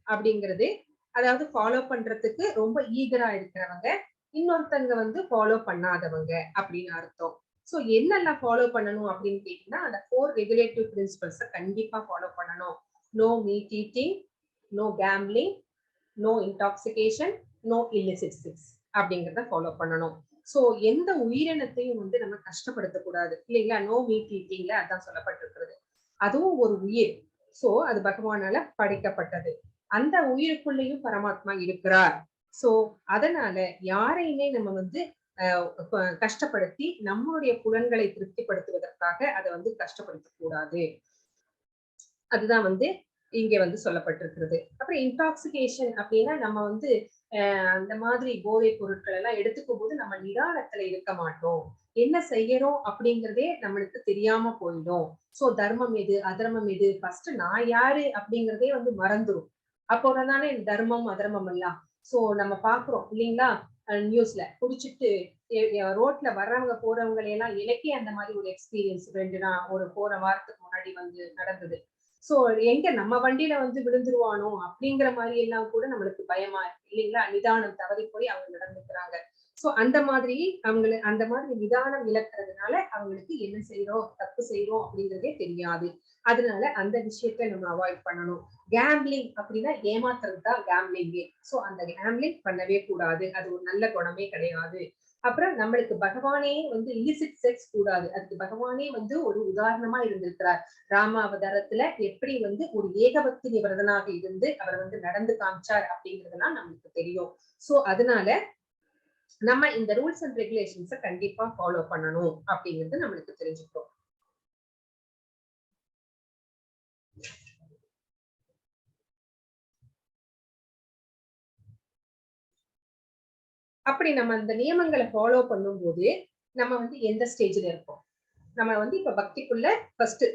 அப்படிங்கிறது அதாவது ஃபாலோ பண்றதுக்கு ரொம்ப ஈகரா இருக்கிறவங்க, இன்னொருத்தங்க வந்து ஃபாலோ பண்ணாதவங்க அப்படின்னு அர்த்தம். சோ என்னெல்லாம் ஃபாலோ பண்ணணும் அப்படின்னு கேட்டீங்கன்னா அந்த 4 ரெகுலேட்டிவ் பிரின்சிபல்ஸ் கண்டிப்பா ஃபாலோ பண்ணணும். No meat eating, no gambling, no intoxication, no illicit sex அப்படிங்கறத ஃபாலோ பண்ணணும். சோ எந்த உயிரினத்தையும் வந்து நம்ம கஷ்டப்படுத்தக்கூடாது இல்லைங்களா. நோ மீட் ஈட்டிங்ல அதான் சொல்லப்பட்டிருக்கிறது. அதுவும் ஒரு உயிர். சோ அது பகவானால படைக்கப்பட்டது. அந்த உயிருக்குள்ளேயும் பரமாத்மா இருக்கிறார். சோ அதனால யாரையுமே நம்ம வந்து கஷ்டப்படுத்தி நம்மளுடைய புலன்களை திருப்திப்படுத்துவதற்காக அதை வந்து கஷ்டப்படுத்த கூடாது. அதுதான் வந்து இங்க வந்து சொல்லப்பட்டிருக்கிறது. அப்புறம் இன்டாக்சிகேஷன் அப்படின்னா நம்ம வந்து அந்த மாதிரி போதைப் பொருட்கள் எல்லாம் எடுத்துக்கும் போது நம்ம நிதானத்துல இருக்க மாட்டோம். என்ன செய்யறோம் அப்படிங்கறதே நம்மளுக்கு தெரியாம போயிடும். சோ தர்மம் எது அதர்மம் எது ஃபர்ஸ்ட் நான் யாரு அப்படிங்கறதே வந்து மறந்துரும். அப்போதானே தர்மம் அதர்மம் எல்லாம். சோ நம்ம பாக்குறோம் இல்லைங்களா நியூஸ்ல குடிச்சிட்டு ரோட்ல வர்றவங்க போறவங்க எல்லாம். எனக்கே அந்த மாதிரி ஒரு எக்ஸ்பீரியன்ஸ் 2 நாள் ஒரு போற வாரத்துக்கு முன்னாடி வந்து நடந்தது. சோ எங்க நம்ம வண்டியில வந்து விழுந்துருவானோ அப்படிங்கிற மாதிரி எல்லாம் கூட நம்மளுக்கு பயமா இருக்கு இல்லைங்களா. நிதானம் தவறி போய் அவங்க நடந்துக்கிறாங்க. சோ அந்த மாதிரி அந்த மாதிரி நிதானம் இழக்கிறதுனால அவங்களுக்கு என்ன செய்யறோம் தப்பு செய்யறோம் அப்படிங்கிறதே தெரியாது. அதனால அந்த விஷயத்த நம்ம அவாய்ட் பண்ணணும். கேம்பிளிங் அப்படின்னா ஏமாத்துறது தான் கேம்பிளிங்கே. சோ அந்த கேம்பிளிங் பண்ணவே கூடாது. அது ஒரு நல்ல குணமே கிடையாது. அப்புறம் நம்மளுக்கு பகவானே வந்து இல்லிசிட் செக்ஸ் கூடாது. அதுக்கு பகவானே வந்து ஒரு உதாரணமா இருந்திருக்கிறார். ராம அவதாரத்துல எப்படி வந்து ஒரு ஏகபக்தி நிவர்தனாக இருந்து அவர் வந்து நடந்து காமிச்சார் அப்படிங்கிறதுலாம் நமக்கு தெரியும். சோ அதனால நம்ம இந்த ரூல்ஸ் அண்ட் ரெகுலேஷன்ஸை கண்டிப்பா ஃபாலோ பண்ணணும் அப்படிங்கிறது நம்மளுக்கு தெரிஞ்சுக்கிறோம். அப்படி நம்ம இந்த நியமங்களை ஃபாலோ பண்ணும்போது நம்ம வந்து எந்த ஸ்டேஜ்ல இருக்கோம். நம்ம வந்து இப்ப பக்திக்குள்ள ஃபர்ஸ்ட்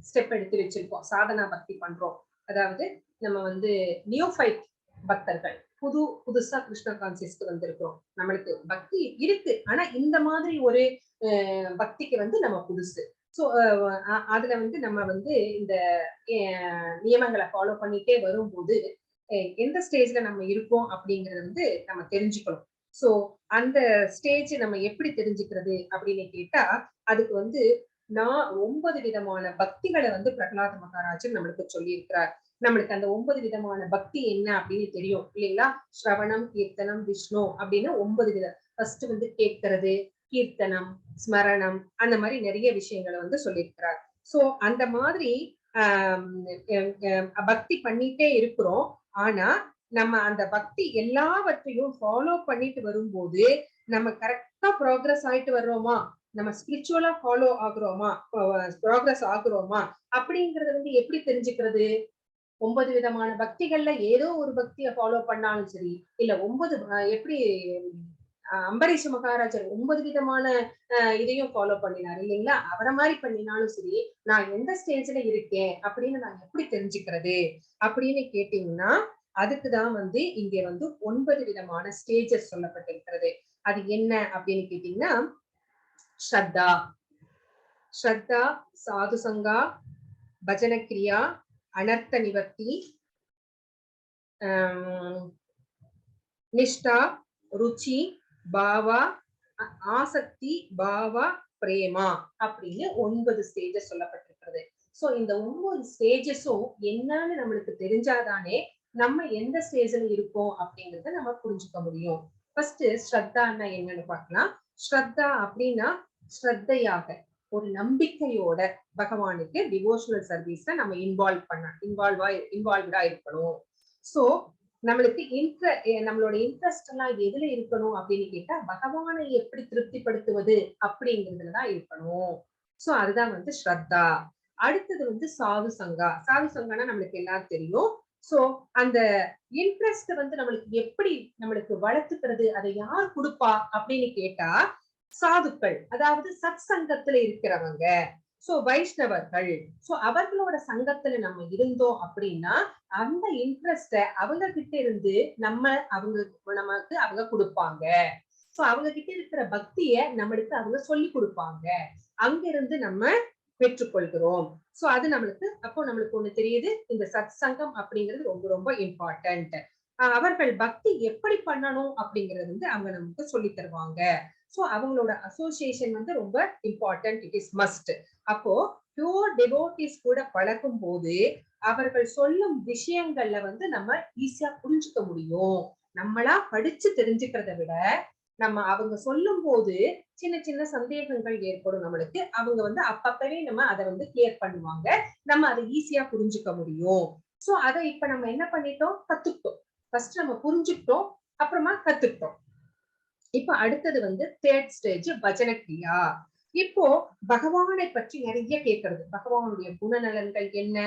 ஸ்டெப் எடுத்து வச்சிருக்கோம். சாதனா பக்தி பண்றோம். அதாவது நம்ம வந்து நியோஃபைட் பக்தர்கள் புதுசா கிருஷ்ண கான்சியஸ்க்கு வந்திருக்கிறோம். நம்மளுக்கு பக்தி இருக்கு ஆனா இந்த மாதிரி ஒரு பக்திக்கு வந்து நம்ம புதுசு. சோ அதுல வந்து நம்ம வந்து இந்த நியமங்களை ஃபாலோ பண்ணிட்டே வரும்போது எந்த ஸ்டேஜ்ல நம்ம இருக்கோம் அப்படிங்கறது வந்து நம்ம தெரிஞ்சுக்கணும். சோ அந்த ஸ்டேஜ் நம்ம எப்படி தெரிஞ்சுக்கிறது அப்படின்னு கேட்டா அதுக்கு வந்து நான் 9 விதமான பக்திகளை வந்து பிரகலாத மகாராஜர் நம்மளுக்கு சொல்லி இருக்கிறார். நம்மளுக்கு அந்த 9 விதமான பக்தி என்ன அப்படின்னு தெரியும் இல்லைங்களா. ஸ்ரவணம் கீர்த்தனம் விஷ்ணு அப்படின்னு 9 விதம். ஃபர்ஸ்ட் வந்து கேட்கறது, கீர்த்தனம், ஸ்மரணம், அந்த மாதிரி நிறைய விஷயங்களை வந்து சொல்லியிருக்கிறார். சோ அந்த மாதிரி பக்தி பண்ணிட்டே இருக்கிறோம். ஆனா நம்ம அந்த பக்தி எல்லாவற்றையும் ஃபாலோ பண்ணிட்டு வரும்போது நம்ம கரெக்டா ப்ராக்ரஸ் ஆயிட்டு வர்றோமா, நம்ம ஸ்பிரிச்சுவலா ஃபாலோ ஆகுறோமா, ப்ராக்ரஸ் ஆகுறோமா அப்படிங்கறத வந்து எப்படி தெரிஞ்சுக்கிறது. 9 விதமான பக்திகள்ல ஏதோ ஒரு பக்தியை ஃபாலோ பண்ணாலும் சரி, இல்ல 9 எப்படி அம்பரீஷ மகாராஜர் 9 விதமான இதையும் ஃபாலோ பண்ணினார் இல்லைங்களா. அவரை மாதிரி பண்ணினாலும் சரி, நான் எந்த ஸ்டேஜ்ல இருக்கேன் அப்படின்னு நான் எப்படி தெரிஞ்சுக்கிறது அப்படின்னு கேட்டீங்கன்னா அதுக்குதான் வந்து இங்க வந்து 9 விதமான ஸ்டேஜஸ் சொல்லப்பட்டிருக்கிறது. அது என்ன அப்படின்னு கேட்டீங்கன்னா ஸ்ரத்தா, ஸ்ரத்தா, சாது சங்கா, பஜன கிரியா, அனர்த்த நிவர்த்தி, நிஷ்டா, ருச்சி, பாவா, ஆசக்தி, பாவா, பிரேமா அப்படின்னு 9 ஸ்டேஜஸ் சொல்லப்பட்டிருக்கிறது. சோ இந்த 9 ஸ்டேஜஸும் என்னன்னு நம்மளுக்கு தெரிஞ்சாதானே நம்ம எந்த ஸ்டேஜ்ல இருக்கோம் அப்படிங்கறத நம்ம புரிஞ்சுக்க முடியும். ஃபர்ஸ்ட் ஸ்ரத்தான்னா என்னன்னு பார்க்கலாம். ஸ்ரத்தா அப்படின்னா ஸ்ரத்தையாக ஒரு நம்பிக்கையோட பகவானுக்கு டிவோஷனல் சர்வீஸ்ல நம்ம இன்வால்வ்டா இருக்கணும். சோ நம்மளுக்கு நம்மளோட இன்ட்ரெஸ்ட் எல்லாம் எதுல இருக்கணும் அப்படின்னு கேட்டா பகவானை எப்படி திருப்திப்படுத்துவது அப்படிங்கிறதுலதான் இருக்கணும். சோ அதுதான் வந்து ஸ்ரத்தா. அடுத்தது வந்து சாது சங்கா. சாது சங்கானா நம்மளுக்கு எல்லாரும் தெரியும். சோ அந்த இன்ட்ரெஸ்ட் வந்து நம்மளுக்கு எப்படி நம்மளுக்கு வளர்த்துக்கிறது, அதை யார் கொடுப்பா அப்படின்னு கேட்டா சாதுக்கள், அதாவது சத் சங்கத்துல இருக்கிறவங்க. சோ வைஷ்ணவர்கள். சோ அவர்களோட சங்கத்துல நம்ம இருந்தோம் அப்படின்னா அந்த இன்ட்ரெஸ்ட அவங்க கிட்ட இருந்து நமக்கு அவங்க கொடுப்பாங்க. சோ அவங்க கிட்ட இருக்கிற பக்திய நம்மளுக்கு அவங்க சொல்லி கொடுப்பாங்க. அங்க இருந்து நம்ம பெற்றுக்கொள்கிறோம். சோ அது நம்மளுக்கு அப்போ நம்மளுக்கு ஒண்ணு தெரியுது, இந்த சத் சங்கம் அப்படிங்கிறது ரொம்ப ரொம்ப இம்பார்ட்டன்ட். அவர்கள் பக்தி எப்படி பண்ணணும் அப்படிங்கறது வந்து அவங்க நமக்கு சொல்லி தருவாங்க. சோ அவங்களோட அசோசியேஷன் வந்து ரொம்ப இம்பார்ட்டன்ட், இட் இஸ் மஸ்ட். அப்போ பியூர் டிவோட்டிஸ் கூட பழகும் போது அவர்கள் சொல்லும் விஷயங்கள்ல வந்து நம்ம ஈஸியா புரிஞ்சுக்க முடியும். நம்மளா படிச்சு தெரிஞ்சுக்கிறத விட நம்ம அவங்க சொல்லும் போது சின்ன சின்ன சந்தேகங்கள் ஏற்படும் நம்மளுக்கு. அவங்க வந்து அப்பப்பவே நம்ம அதை வந்து கிளியர் பண்ணுவாங்க. நம்ம அதை ஈஸியா புரிஞ்சுக்க முடியும். சோ அதை இப்ப நம்ம என்ன பண்ணிட்டோம், கத்துக்கிட்டோம். ஃபர்ஸ்ட் நம்ம புரிஞ்சுக்கிட்டோம், அப்புறமா கத்துக்கிட்டோம். இப்ப அடுத்தது வந்து தேர்ட் ஸ்டேஜ் பஜன கிரியா. இப்போ பகவானை பற்றி நிறைய கேட்கறது. பகவானுடைய குணநலன்கள் என்ன,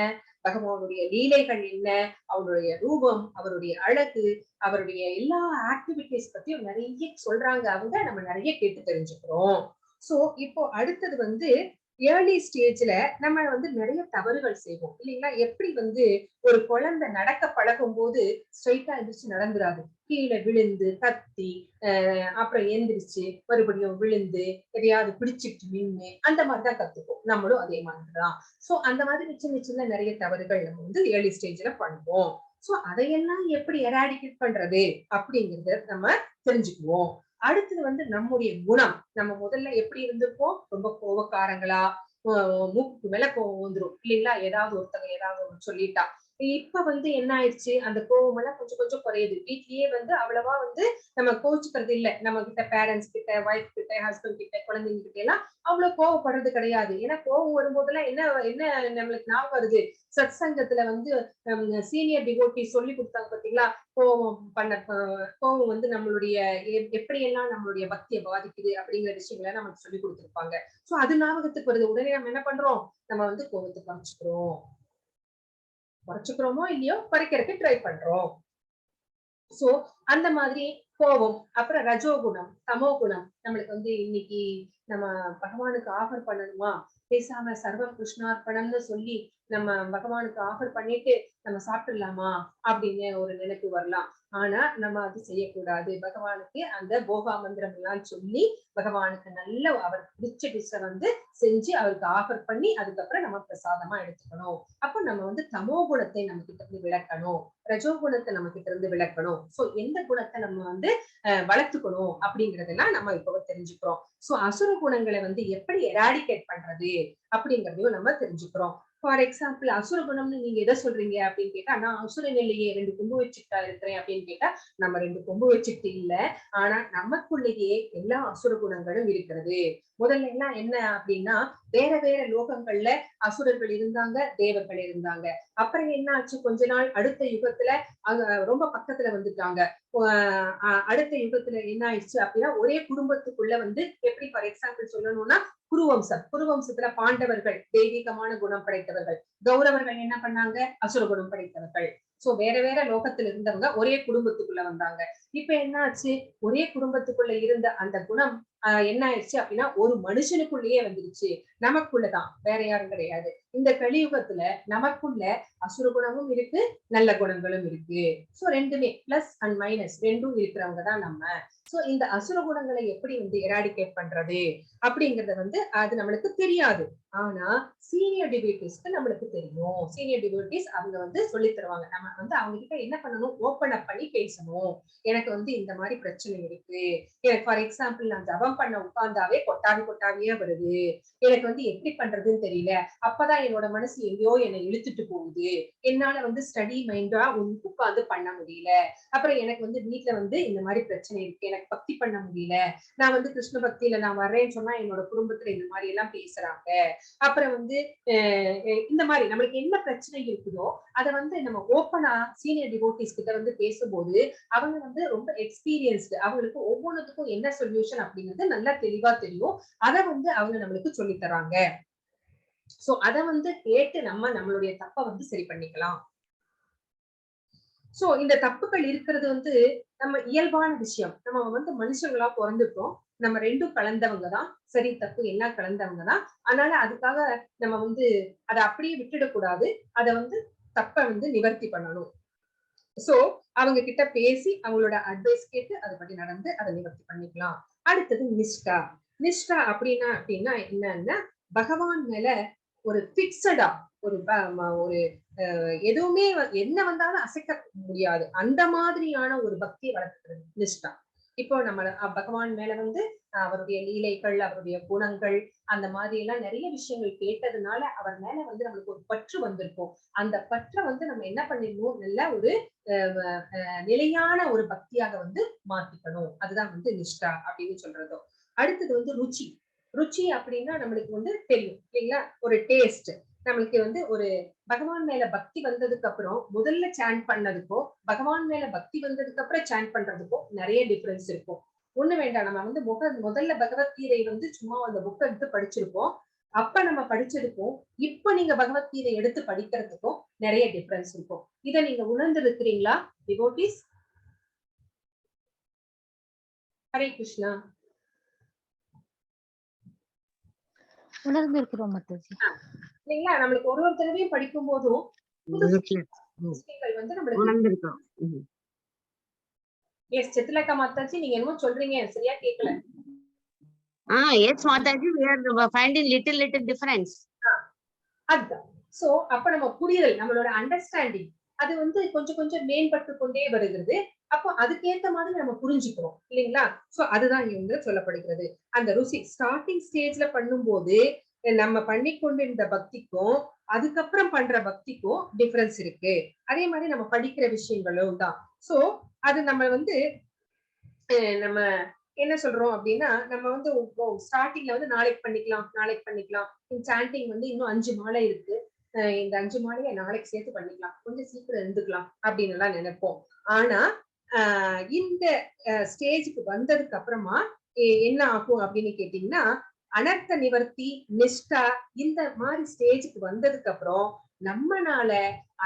பகவானுடைய லீலைகள் என்ன, அவருடைய ரூபம், அவருடைய அழகு, அவருடைய எல்லா ஆக்டிவிட்டிஸ் பத்தியும் நிறைய சொல்றாங்க அவங்க. நம்ம நிறைய கேட்டு தெரிஞ்சுக்கிறோம். சோ இப்போ அடுத்தது வந்து ஏர்லி ஸ்டேஜ்ல நம்ம வந்து நிறைய தவறுகள் செய்வோம் இல்லைங்களா? எப்படி வந்து ஒரு குழந்தை நடக்க பழகும் போது ஸ்ட்ரைட்டா எந்திரிச்சு நடந்துராது. கீழே விழுந்து கத்தி, அப்புறம் எந்திரிச்சு மறுபடியும் விழுந்து எதையாவது பிடிச்சிட்டு நின்று அந்த மாதிரிதான் கத்துப்போம். நம்மளும் அதே மாதிரிதான். சோ அந்த மாதிரி சின்ன சின்ன நிறைய தவறுகள் நம்ம வந்து ஏர்லி ஸ்டேஜ்ல பண்ணுவோம். சோ அதையெல்லாம் எப்படி எராடிகேட் பண்றது அப்படிங்கறத நம்ம தெரிஞ்சுக்குவோம். அடுத்தது வந்து நம்முடைய குணம். நம்ம முதல்ல எப்படி இருந்திருப்போம், ரொம்ப கோவக்காரங்களா, மூக்குக்கு மேல கோவம் வந்துரும் இல்லைங்களா? ஏதாவது ஒருத்தங்க ஏதாவது ஒண்ணு சொல்லிட்டா. இப்ப வந்து என்ன ஆயிடுச்சு, அந்த கோவம் எல்லாம் கொஞ்சம் கொஞ்சம் குறையுது. வீட்லயே வந்து அவ்வளவா வந்து நம்ம கோச்சுக்கிறது இல்ல. நம்ம கிட்ட பேரண்ட்ஸ் கிட்ட, ஒய்ஃப் கிட்ட, ஹஸ்பண்ட் கிட்ட, குழந்தைங்க கிட்ட எல்லாம் அவ்வளவு கோவப்படுறது கிடையாது. ஏன்னா கோவம் வரும்போதெல்லாம் என்ன என்ன நம்மளுக்கு ஞாபகம் வருது, சத் சங்கத்துல வந்து சீனியர் டிவோட்டி சொல்லி கொடுத்தாங்க பாத்தீங்களா? கோவம் வந்து நம்மளுடைய எப்படி எல்லாம் நம்மளுடைய பக்தியை பாதிக்குது அப்படிங்கிற விஷயங்களை நமக்கு சொல்லி கொடுத்திருப்பாங்க. சோ அது ஞாபகத்துக்கு வருது. உடனே நம்ம என்ன பண்றோம், நம்ம வந்து கோவத்தை குறைச்சுக்கிறோமோ இல்லையோ குறைக்கிறதுக்கு ட்ரை பண்றோம். சோ அந்த மாதிரி கோபம், அப்புறம் ரஜோகுணம், தமோ குணம். நம்மளுக்கு வந்து இன்னைக்கு நம்ம பகவானுக்கு ஆஃபர் பண்ணணுமா, பேசாம சர்வ கிருஷ்ணார்ப்பணம்னு சொல்லி நம்ம பகவானுக்கு ஆஃபர் பண்ணிட்டு நம்ம சாப்பிடலாமா அப்படின்னு ஒரு நினைப்பு வரலாம். ஆனா நம்ம அது செய்யக்கூடாது. பகவானுக்கு அந்த போகா மந்திரம் எல்லாம் சொல்லி பகவானுக்கு நல்ல அவருக்கு பிடிச்ச டிஷ்ஷ வந்து செஞ்சு அவருக்கு ஆஃபர் பண்ணி அதுக்கப்புறம் நம்ம பிரசாதமா எடுத்துக்கணும். அப்போ நம்ம வந்து தமோ குணத்தை நம்ம கிட்ட இருந்து விளக்கணும், ரஜோகுணத்தை நம்ம கிட்ட இருந்து விளக்கணும். சோ எந்த குணத்தை நம்ம வந்து வளர்த்துக்கணும் அப்படிங்கறதெல்லாம் நம்ம இப்போ தெரிஞ்சுக்கிறோம். சோ அசுர குணங்களை வந்து எப்படி எராடிகேட் பண்றது அப்படிங்கறதையும் நம்ம தெரிஞ்சுக்கிறோம். ஃபார் எக்ஸாம்பிள் அசுர குணம்னு நீங்க எதை சொல்றீங்க அப்படின்னு கேட்டா, நான் அசுரன் இல்லையே, 2 கொம்பு வச்சுட்டா இருக்கிறேன் அப்படின்னு கேட்டா, நம்ம 2 கொம்பு வச்சுட்டு இல்ல. ஆனா நமக்குள்ளேயே எல்லா அசுர குணங்களும் இருக்கிறது. முதல்ல எல்லாம் என்ன அப்படின்னா, வேற வேற லோகங்கள்ல அசுரர்கள் இருந்தாங்க, தேவர்கள் இருந்தாங்க. அப்புறம் என்ன ஆச்சு, கொஞ்ச நாள் அடுத்த யுகத்துல ரொம்ப பக்கத்துல வந்துட்டாங்க. அடுத்த யுகத்துல என்ன ஆயிடுச்சு அப்படின்னா, ஒரே குடும்பத்துக்குள்ள வந்து எப்படி ஃபார் எக்ஸாம்பிள் சொல்லணும்னா, குருவம்சத்துல பாண்டவர்கள் தெய்வீகமான குணம் படைத்தவர்கள், கௌரவர்கள் என்ன பண்ணாங்க, அசுர குணம் படைத்தவர்கள். சோ வேற வேற லோகத்துல இருந்தவங்க ஒரே குடும்பத்துக்குள்ள வந்தாங்க. இப்ப என்ன ஆச்சு, ஒரே குடும்பத்துக்குள்ள இருந்த அந்த குணம் என்ன ஆயிடுச்சு அப்படின்னா ஒரு மனுஷனுக்குள்ளேயே வந்துருச்சு. நமக்குள்ளதான், வேற யாரும் கிடையாது. இந்த கலியுகத்துல நமக்குள்ள அசுர குணமும் இருக்கு, நல்ல குணங்களும் இருக்கு. சோ ரெண்டுமே பிளஸ் அண்ட் மைனஸ் ரெண்டும் இருக்கிறவங்க தான் நம்ம. சோ இந்த அசுர குணங்களை எப்படி வந்து எராடிகேட் பண்றது அப்படிங்கறத வந்து அது நம்மளுக்கு தெரியாது. ஆனா சீனியர் டிவோட்டிஸ்க்கு நம்மளுக்கு தெரியும். சீனியர் டிவோட்டிஸ் அவங்க வந்து சொல்லி தருவாங்க. நம்ம வந்து அவங்க கிட்ட என்ன பண்ணணும், ஓபன் அப் பண்ணி பேசணும். எனக்கு வந்து இந்த மாதிரி பிரச்சனை இருக்கு, எனக்கு ஃபார் எக்ஸாம்பிள் நான் ஜபம் பண்ண உட்கார்ந்தாவே கொட்டாவியா வருது, எனக்கு வந்து எப்படி பண்றதுன்னு தெரியல, அப்பதான் என்னோட மனசு எங்கேயோ என்னை இழுத்துட்டு போகுது, என்னால வந்து ஸ்டடி மைண்டா உட்கார்ந்து பண்ண முடியல, அப்புறம் எனக்கு வந்து வீட்டுல வந்து இந்த மாதிரி பிரச்சனை இருக்கு, எனக்கு பக்தி பண்ண முடியல, நான் வந்து கிருஷ்ண பக்தியில நான் வர்றேன்னு சொன்னா என்னோட குடும்பத்துல இந்த மாதிரி எல்லாம் பேசுறாங்க, அப்புறம் வந்து இந்த மாதிரி நம்மளுக்கு என்ன பிரச்சனை இருக்குதோ அதை வந்து நம்ம ஓப்பனா சீனியர் டிவோட்டிஸ் கிட்ட வந்து பேசும்போது அவங்க வந்து ரொம்ப எக்ஸ்பீரியன்ஸ்டு, அவங்களுக்கு ஒவ்வொன்றுத்துக்கும் என்ன சொல்யூஷன் அப்படிங்கிறது நல்லா தெளிவா தெரியும். அதை வந்து அவங்க நம்மளுக்கு சொல்லி தராங்க. சோ அதை வந்து கேட்டு நம்ம நம்மளுடைய தப்பை வந்து சரி பண்ணிக்கலாம். சோ இந்த தப்புகள் இருக்கிறது வந்து நம்ம இயல்பான விஷயம். நம்ம வந்து மனுஷங்களா பிறந்துட்டோம், நம்ம ரெண்டும் கலந்தவங்க தான், சரி தப்பு எல்லாம் கலந்தவங்க தான். அதனால அதுக்காக நம்ம வந்து அதை அப்படியே விட்டுடக்கூடாது. அதை வந்து தப்ப வந்து நிவர்த்தி பண்ணணும். சோ அவங்க கிட்ட பேசி அவங்களோட அட்வைஸ் கேட்டு அதுபடி நடந்து அதை நிவர்த்தி பண்ணிக்கலாம். அடுத்தது நிஷ்டா. நிஷ்டா அப்படின்னா என்னன்னா, பகவான் மேல ஒரு பிக்சடா ஒரு ஒரு எதுவுமே என்ன வந்தாலும் அசைக்க முடியாது அந்த மாதிரியான ஒரு பக்தியை வளர்த்துக்கிறது நிஷ்டா. இப்போ நம்ம பகவான் மேல வந்து அவருடைய லீலைகள், அவருடைய குணங்கள், அந்த மாதிரி எல்லாம் நிறைய விஷயங்கள் கேட்டதுனால அவர் மேல வந்து நம்மளுக்கு ஒரு பற்று வந்திருக்கும். அந்த பற்றை வந்து நம்ம என்ன பண்ணிடணும், நல்ல ஒரு நிலையான ஒரு பக்தியாக வந்து மாத்திக்கணும். அதுதான் வந்து நிஷ்டா அப்படின்னு சொல்றதோ. அடுத்தது வந்து ருச்சி. ருச்சி அப்படின்னா நம்மளுக்கு வந்து தெரியும் இல்லைங்களா, ஒரு டேஸ்ட். நம்மளுக்கு வந்து ஒரு பகவான் மேல பக்தி வந்ததுக்கு அப்புறம் முதல்ல சாண்ட் பண்ணதுக்கும் பகவான் மேல பக்தி வந்ததுக்கு அப்புறம் சாண்ட் பண்றதுக்கும் நிறைய டிஃபரன்ஸ் இருக்கும். ஒண்ணு வேண்டாம், நம்ம வந்து முதல்ல பகவத்கீதை வந்து சும்மா அந்த புக்கை எடுத்து படிச்சிருப்போம். அப்ப நம்ம படிச்சதுக்கும் இப்ப நீங்க பகவத்கீதை எடுத்து படிக்கிறதுக்கும் நிறைய டிஃபரன்ஸ் இருக்கும். இதை நீங்க உணர்ந்து இருக்கிறீங்களா டிவோட்டீஸ்? ஹரே கிருஷ்ணா. உணர்ந்து இருக்கிறோம் மாதாஜி. இல்லைங்களா, நம்மளுக்கு ஒரு தடவையும் படிக்கும் போதும் வந்து நம்மளுக்கு. எஸ் சித்லகா மாதாஜி, நீங்க என்னமோ சொல்றீங்க, சரியா கேட்கல. Yes Mataji, we are finding little difference. அதுதான். சோ அப்ப நம்ம புரிதல், நம்மளோட அண்டர்ஸ்டாண்டிங் அது வந்து கொஞ்சம் கொஞ்சம் மேம்பட்டு கொண்டே வருகிறது. அப்போ அதுக்கேற்ற மாதிரி நம்ம புரிஞ்சுக்கிறோம் இல்லைங்களா. சோ அதுதான் இங்க வந்து சொல்லப்படுகிறது. அந்த ருசி ஸ்டார்டிங் ஸ்டேஜ்ல பண்ணும்போது நம்ம பண்ணி கொண்டிருந்த பக்திக்கும் அதுக்கப்புறம் பண்ற பக்திக்கும் டிஃபரன்ஸ் இருக்கு. அதே மாதிரி நம்ம படிக்கிற விஷயங்களும் தான். சோ அது நம்ம வந்து நம்ம என்ன சொல்றோம் அப்படின்னா, நம்ம வந்து ஸ்டார்டிங்ல வந்து நாளைக்கு பண்ணிக்கலாம். சாண்டிங் வந்து இன்னும் 5 மாலை இருக்கு, இந்த 5 மாலையை நாளைக்கு சேர்த்து பண்ணிக்கலாம், கொஞ்சம் சீக்கிரம் இருந்துக்கலாம் அப்படின்னு எல்லாம் நினைப்போம். ஆனா இந்த ஸ்டேஜுக்கு வந்ததுக்கு அப்புறமா என்ன ஆகும் அப்படின்னு கேட்டீங்கன்னா, அனர்த்த நிவர்த்தி, நிஷ்டா இந்த மாதிரி ஸ்டேஜுக்கு வந்ததுக்கு அப்புறம் நம்மனால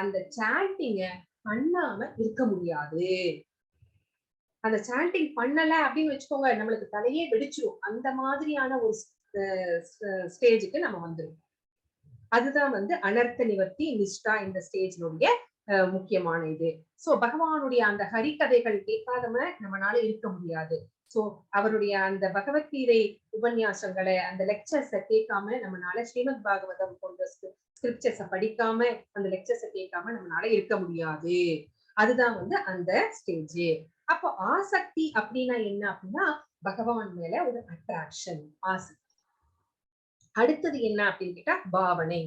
அந்த சாண்டிங்க பண்ணாம இருக்க முடியாது. அந்த சாண்டிங் பண்ணல அப்படின்னு வச்சுக்கோங்க, நம்மளுக்கு தலையே வெடிச்சிரும். அந்த மாதிரியான ஒரு ஸ்டேஜுக்கு நம்ம வந்துடும். அதுதான் வந்து அனர்த்த நிவர்த்தி, நிஷ்டா இந்த ஸ்டேஜ்னுடைய முக்கியமான இது. சோ பகவானுடைய அந்த ஹரிகதைகள் கேட்காதம நம்மளால இருக்க முடியாது. சோ அவருடைய அந்த பகவத்கீதை உபன்யாசங்களை, அந்த லெக்சர்ஸை கேட்காம நம்மளால ஸ்ரீமத் பாகவதம் போன்ற ஸ்கிரிப்சர்ஸை படிக்காம, அந்த லெக்சர்ஸை கேட்காம நம்மளால இருக்க முடியாது. அதுதான் வந்து அந்த ஸ்டேஜ். அப்போ ஆசக்தி அப்படின்னா என்ன அப்படின்னா, பகவான் மேல ஒரு அட்ராக்ஷன், ஆசை. அடுத்தது என்ன அப்படின்னு கேட்டா பாவனை.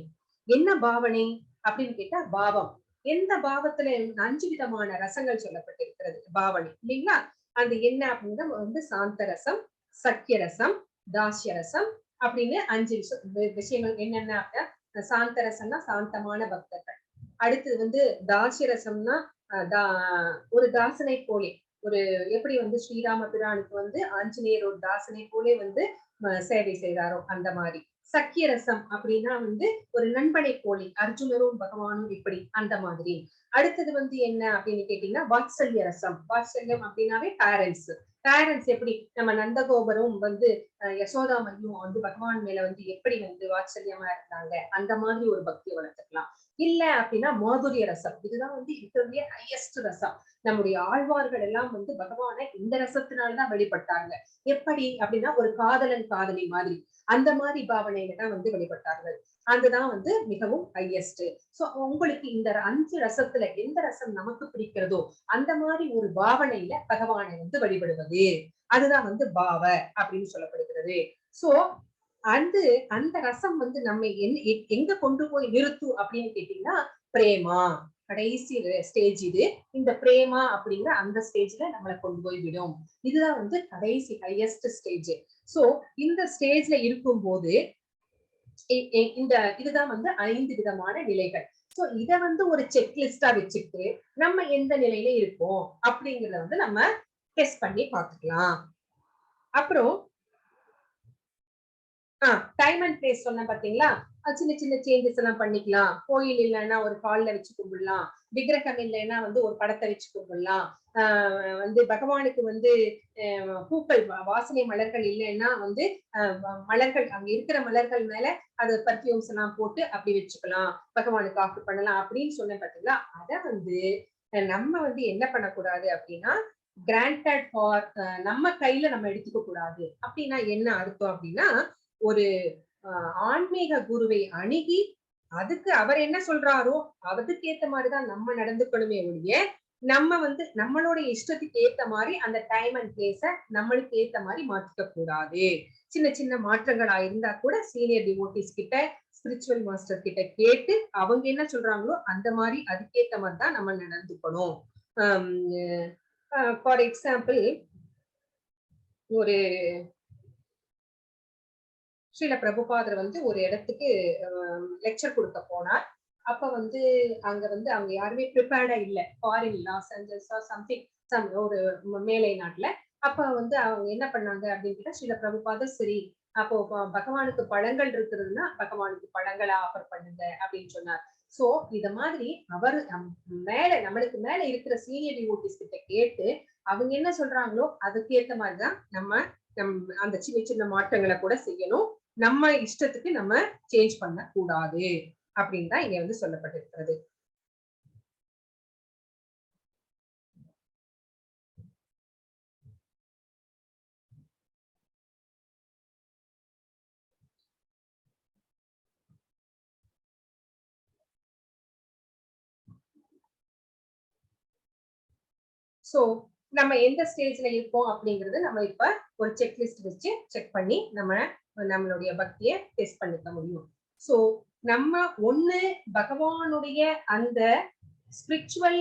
என்ன பாவனை அப்படின்னு கேட்டா பாவம். எந்த பாவத்துல 5 விதமான ரசங்கள் சொல்லப்பட்டிருக்கிறது பாவனை இல்லைங்களா. அந்த என்ன அப்படின்னா வந்து சாந்த ரசம், சக்கிய ரசம், தாசிய ரசம் அப்படின்னு 5 விஷயங்கள். என்னென்ன, சாந்த ரசம்னா சாந்தமான பக்தர்கள். அடுத்தது வந்து தாசிய ரசம்னா ஒரு தாசனை போலே, ஒரு எப்படி வந்து ஸ்ரீராம பிரானுக்கு வந்து ஆஞ்சநேயர் ஒரு தாசனை போலே வந்து சேவை செய்தாரோ அந்த மாதிரி. சக்கிய ரசம் அப்படின்னா வந்து ஒரு நண்பனை போலி, அர்ஜுனரும் பகவானும் இப்படி அந்த மாதிரி. அடுத்தது வந்து என்ன அப்படின்னு கேட்டீங்கன்னா வாத்சல்ய ரசம். வாத்சல்யம் அப்படின்னாவே பேரண்ட்ஸ் எப்படி நம்ம நந்தகோபரும் வந்து யசோதாமையும் வந்து பகவான் மேல வந்து எப்படி வந்து வாத்சல்யமா இருந்தாங்க, அந்த மாதிரி ஒரு பக்தியை வளர்த்துக்கலாம். இல்ல அப்படின்னா மாதுரிய ரசம். இதுதான் வந்து இருக்கிறதுலயே ஹையஸ்ட் ரசம். நம்முடைய ஆழ்வார்கள் எல்லாம் வந்து பகவானை இந்த ரசத்தினால்தான் வெளிப்பட்டாங்க. எப்படி அப்படின்னா ஒரு காதலன் காதலி மாதிரி, அந்த மாதிரி பாவனையில தான் வந்து வெளிப்பட்டார்கள். அதுதான் வந்து மிகவும் ஹையஸ்ட். சோ உங்களுக்கு இந்த 5 ரசத்துல எந்த ரசம் நமக்கு பிடிக்கிறதோ அந்த மாதிரி ஒரு பாவனையில பகவானை வந்து வழிபடுவது, அதுதான் வந்து பாவ அப்படின்னு சொல்லப்படுகிறது. சோ அந்த ரசம் வந்து நம்ம எங்க கொண்டு போய் நிறுத்தும் அப்படின்னு கேட்டீங்கன்னா பிரேமா. கடைசி ஸ்டேஜ் இது. இந்த பிரேமா அப்படிங்கிற அந்த ஸ்டேஜ்ல நம்மளை கொண்டு போய் விடும். இதுதான் வந்து கடைசி ஹையஸ்ட் ஸ்டேஜ். சோ இந்த ஸ்டேஜ்ல இருக்கும் போது இதுதான் வந்து 5 விதமான நிலைகள். சோ இத வந்து ஒரு செக்லிஸ்டா வச்சுட்டு நம்ம எந்த நிலையில இருக்கோம் அப்படிங்கறத வந்து நம்ம டெஸ்ட் பண்ணி பார்த்துக்கலாம். அப்புறம் டைம் அண்ட் பிளேஸ் சொன்ன பாத்தீங்களா, சின்ன சின்ன சேஞ்சஸ் எல்லாம் பண்ணிக்கலாம். கோயில் இல்லைன்னா ஒரு கால்ல வச்சு கும்பிடலாம், விக்கிரகம் இல்லைன்னா வந்து ஒரு படத்தை வச்சு கும்பிடலாம். வந்து பகவானுக்கு வந்து பூக்கள் வாசனை மலர்கள் இல்லைன்னா வந்து மலர்கள், அங்க இருக்கிற மலர்கள் மேல அது பர்ஃபியூம்ஸ் எல்லாம் போட்டு அப்படி வச்சுக்கலாம், பகவானுக்கு ஆஃபர் பண்ணலாம் அப்படின்னு சொன்ன பாத்தீங்களா. அத வந்து நம்ம வந்து என்ன பண்ணக்கூடாது அப்படின்னா கிராண்டட் ஃபார் நம்ம கையில நம்ம எடுத்துக்க கூடாது. அப்படின்னா என்ன அர்த்தம் அப்படின்னா, ஒரு ஆன்மீக குருவை அணுகி அதுக்கு அவர் என்ன சொல்றாரோ அதுக்கு ஏத்த மாதிரிதான் நம்ம நடந்துக்கணுமே ஒழிய நம்ம வந்து நம்மளோட இஷ்டத்துக்கு ஏத்த மாதிரி அந்த டைம் அண்ட் பிளேஸ நம்மளுக்கு ஏத்த மாதிரி மாற்றிக்க கூடாது. சின்ன சின்ன மாற்றங்களா இருந்தா கூட சீனியர் டிவோட்டிஸ் கிட்ட, ஸ்பிரிச்சுவல் மாஸ்டர் கிட்ட கேட்டு அவங்க என்ன சொல்றாங்களோ அந்த மாதிரி அதுக்கேத்த மாதிரி தான் நம்ம நடந்துக்கணும். ஃபார் எக்ஸாம்பிள், ஒரு ஸ்ரீல பிரபுபாதர் வந்து ஒரு இடத்துக்கு லெக்சர் கொடுக்க போனார். அப்ப வந்து அங்க வந்து அவங்க யாருமே ப்ரிப்பேர்டா இல்ல, ஃபாரின் லாஸ் ஏஞ்சல்ஸா சம்திங் ஒரு மேலை நாட்டுல. அப்ப வந்து அவங்க என்ன பண்ணாங்க அப்படின்னு கேட்டா, ஸ்ரீல பிரபுபாதர் சரி அப்போ பகவானுக்கு பழங்கள் இருக்கிறதுனா பகவானுக்கு பழங்களை ஆஃபர் பண்ணுங்க அப்படின்னு சொன்னார். சோ இத மாதிரி அவர் மேல நம்மளுக்கு மேல இருக்கிற சீனியர் டிவோட்டிஸ் கிட்ட கேட்டு அவங்க என்ன சொல்றாங்களோ அதுக்கு ஏத்த மாதிரிதான் நம்ம அந்த சின்ன சின்ன மாற்றங்களை கூட செய்யணும். நம்ம இஷ்டத்துக்கு நம்ம சேஞ்ச் பண்ண கூடாது அப்படின்னு தான் இங்க வந்து சொல்லப்பட்டிருக்கிறது. சோ நம்ம எந்த ஸ்டேஜ்ல இருக்கோம் அப்படிங்கறது நம்ம இப்ப ஒரு செக்லிஸ்ட் வச்சு செக் பண்ணி நம்மளுடைய பக்தியை டெஸ்ட் பண்ணிக்க முடியும். சோ நம்ம ஒண்ணு பகவானுடைய அந்த ஸ்பிரிச்சுவல்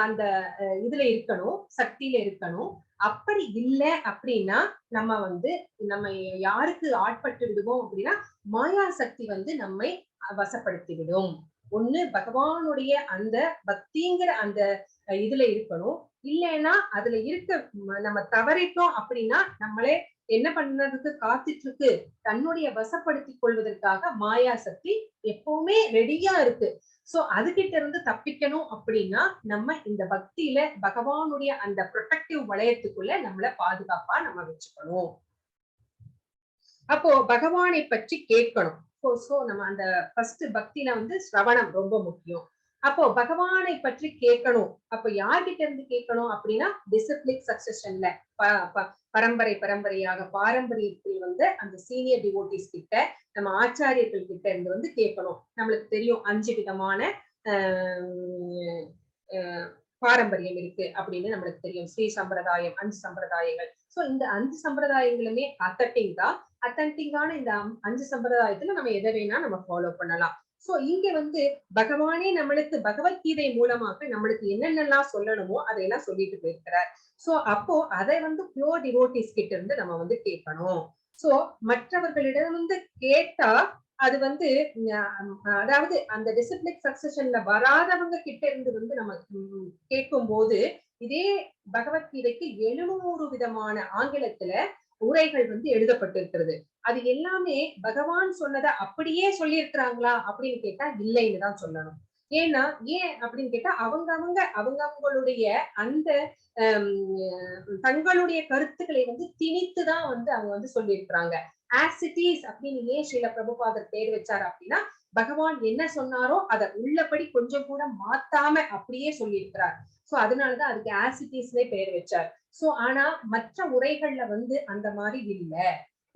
அந்த இதுல இருக்கணும், சக்தியில இருக்கணும். அப்படி இல்லை அப்படின்னா நம்ம யாருக்கு ஆட்பட்டு விடுவோம் அப்படின்னா மாயா சக்தி வந்து நம்மை வசப்படுத்தி விடும். ஒண்ணு பகவானுடைய அந்த பக்திங்கிற அந்த இதுல இருக்கணும். இல்லைன்னா அதுல இருக்க நம்ம தவறிட்டோம் அப்படின்னா நம்மளே என்ன பண்றதுக்கு காத்துட்டு இருக்கு, தன்னுடைய வசப்படுத்தி கொள்வதற்காக மாயா சக்தி எப்பவுமே ரெடியா இருக்கு. சோ அதுகிட்ட இருந்து தப்பிக்கணும் அப்படின்னா நம்ம இந்த பக்தியில பகவானுடைய அந்த ப்ரொடெக்டிவ் வளையத்துக்குள்ள நம்மள பாதுகாப்பா நம்ம வச்சுக்கணும். அப்போ பகவானை பற்றி கேட்கணும். சோ நம்ம அந்த ஃபர்ஸ்ட் பக்தியில வந்து ஸ்ரவணம் ரொம்ப முக்கியம். அப்போ பகவானை பற்றி கேட்கணும். அப்போ யார்கிட்ட இருந்து கேட்கணும் அப்படின்னா டிசிப்ளிக் சக்சஷன்ல பரம்பரையாக பாரம்பரியத்தில் வந்து அந்த சீனியர் டிவோட்டிஸ் கிட்ட, நம்ம ஆச்சாரியர்கள் கிட்ட இருந்து வந்து கேட்கணும். நம்மளுக்கு தெரியும் 5 விதமான பாரம்பரியம் இருக்கு அப்படின்னு நம்மளுக்கு தெரியும். ஸ்ரீ சம்பிரதாயம், 5 சம்பிரதாயங்கள். சோ இந்த 5 சம்பிரதாயங்களுமே அத்தன்டிக்கான இந்த 5 சம்பிரதாயத்துல நம்ம எதை வேணா நம்ம ஃபாலோ பண்ணலாம். சோ இங்க வந்து பகவானே நம்மளுக்கு பகவத்கீதை மூலமாக நம்மளுக்கு என்னென்னலாம் சொல்லணுமோ அதையெல்லாம் சொல்லிட்டு போயிருக்கிறார். சோ அப்போ அதை வந்து பியூர் டிவோட்டிஸ் கிட்ட இருந்து நம்ம வந்து கேட்கணும். சோ மற்றவர்களிடம் வந்து கேட்டா அது வந்து அதாவது அந்த டிசிப்ளிக் சக்சஷன்ல வராதவங்க கிட்ட இருந்து வந்து நம்ம கேட்கும் போது இதே பகவத்கீதைக்கு 700 விதமான ஆங்கிலத்துல உரைகள் வந்து எழுதப்பட்டிருக்கிறது. அது எல்லாமே பகவான் சொன்னதை அப்படியே சொல்லியிருக்கிறாங்களா அப்படின்னு கேட்டா இல்லைன்னு தான் சொல்லணும். ஏன் அப்படின்னு கேட்டா அவங்களுடைய அந்த தங்களுடைய கருத்துக்களை வந்து திணித்துதான் வந்து அவங்க வந்து சொல்லியிருக்கிறாங்க. ஆஸ் இட் இஸ் அப்படின்னு ஏன் ஸ்ரீல பிரபுபாதர் பேர் வச்சாரு அப்படின்னா பகவான் என்ன சொன்னாரோ அதை உள்ளபடி கொஞ்சம் கூட மாத்தாம அப்படியே சொல்லியிருக்கிறார். சோ அதனாலதான் அதுக்கு ஆஸ் இட் இஸ்னே பேர் வச்சார். சோ ஆனா மற்ற உரைகள்ல வந்து அந்த மாதிரி இல்ல.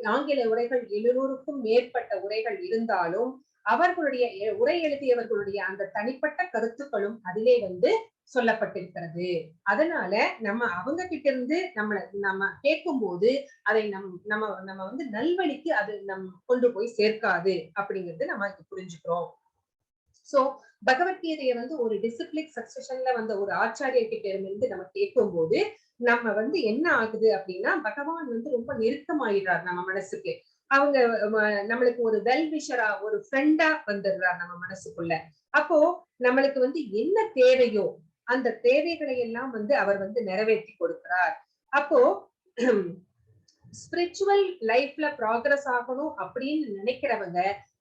ஆங்கில உரைகள் 700க்கும் மேற்பட்ட உரைகள் இருந்தாலும் அவர்களுடைய உரை எழுதியவர்களுடைய அந்த தனிப்பட்ட கருத்துக்களும் அதிலே வந்து சொல்லப்பட்டிருக்கிறது. அதனால நம்ம அவங்க கிட்ட இருந்து நம்ம கேட்கும் போது அதை நம்ம வந்து நல்வழிக்கு அது கொண்டு போய் சேர்க்காது அப்படிங்கிறது நம்ம புரிஞ்சுக்கிறோம். சோ பகவத்கீதையை வந்து ஒரு டிசிப்ளிக் சக்சஷன்ல வந்த ஒரு ஆச்சாரியர் கிட்ட இருந்து நம்ம கேட்கும் போது நம்ம வந்து என்ன ஆகுது அப்படின்னா பகவான் வந்து ரொம்ப நெருக்கமாயிடுறார் நம்ம மனசுக்கு. அவங்க நம்மளுக்கு ஒரு வெல்விஷரா, ஒரு ஃப்ரெண்டா வந்துடுறார் நம்ம மனசுக்குள்ள. அப்போ நம்மளுக்கு வந்து என்ன தேவையோ அந்த தேவைகளை எல்லாம் வந்து அவர் வந்து நிறைவேற்றி கொடுக்கிறார். அப்போ ஸ்பிரிச்சுவல் லைஃப்ல ப்ராக்ரஸ் ஆகணும் அப்படின்னு நினைக்கிறவங்க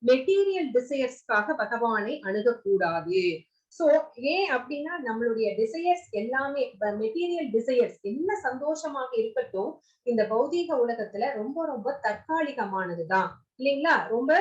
மெட்டீரியல் டிசையர்ஸ்க்காக பகவானை அணுகக்கூடாது. சோ ஏன் அப்படின்னா நம்மளுடைய டிசையர்ஸ் எல்லாமே மெட்டீரியல் டிசையர்ஸ் என்ன சந்தோஷமாக இருக்கட்டும் இந்த பௌதீக உலகத்துல ரொம்ப ரொம்ப தற்காலிகமானதுதான். இல்லைங்களா? ரொம்ப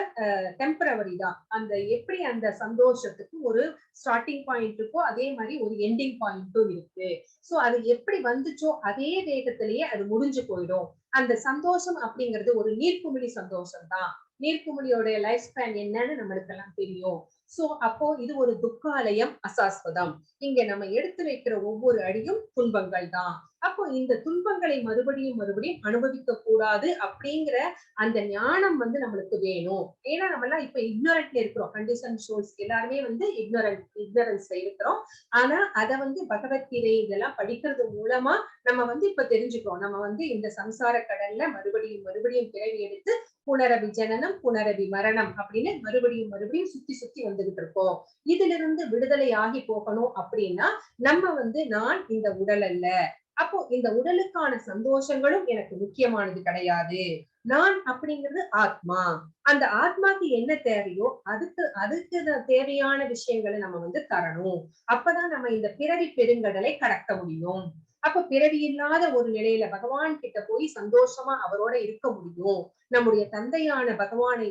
டெம்பரவரி தான். அந்த எப்படி அந்த சந்தோஷத்துக்கு ஒரு ஸ்டார்டிங் பாயிண்ட் இருக்கோ அதே மாதிரி ஒரு எண்டிங் பாயிண்ட்டும் இருக்கு. சோ அது எப்படி வந்துச்சோ அதே வேகத்திலேயே அது முடிஞ்சு போயிடும். அந்த சந்தோஷம் அப்படிங்கிறது ஒரு நீர்க்குமிழி சந்தோஷம் தான். நீர்க்குமிழியோட லைஃப் ஸ்பேன் என்னன்னு நம்மளுக்கு எல்லாம் தெரியும். சோ அப்போ இது ஒரு துக்காலயம் அசாஸ்வதம். இங்க நம்ம எடுத்து வைக்கிற ஒவ்வொரு அடியும் துன்பங்கள் தான். அப்போ இந்த துன்பங்களை மறுபடியும் அனுபவிக்க கூடாது அப்படிங்கிற அந்த ஞானம் நம்மளுக்கு வேணும். ஏன்னா நம்ம எல்லாம் இப்ப இக்னோரன்ட்ல இருக்கிறோம். கண்டிஷன் ஷோஸ் எல்லாருமே இக்னரன்ஸ்ல இருக்கிறோம். ஆனா அத பகவத்கீதை இதெல்லாம் படிக்கிறது மூலமா நம்ம இப்ப தெரிஞ்சுக்கிறோம். நம்ம இந்த சம்சார கடல்ல மறுபடியும் பிறவி எடுத்து புனரபி ஜனனம் புனரபி மரணம் அப்படின்னு மறுபடியும் சுத்தி வந்துகிட்டு இருக்கோம். இதுல இருந்து விடுதலை ஆகி போகணும் அப்படின்னா நம்ம நான் இந்த உடல் அல்ல. அப்போ இந்த உடலுக்கான சந்தோஷங்களும் எனக்கு முக்கியமானது கிடையாது. நான் அப்படிங்கிறது ஆத்மா. அந்த ஆத்மாக்கு என்ன தேவையோ அதுக்கு தேவையான விஷயங்களை நம்ம தரணும். அப்பதான் நம்ம இந்த பிறவி பெருங்கடலை கடக்க முடியும். அப்ப பிறவி இல்லாத ஒரு நிலையில பகவான் கிட்ட போய் சந்தோஷமா அவரோட இருக்க முடியும். நம்முடைய தந்தையான பகவானை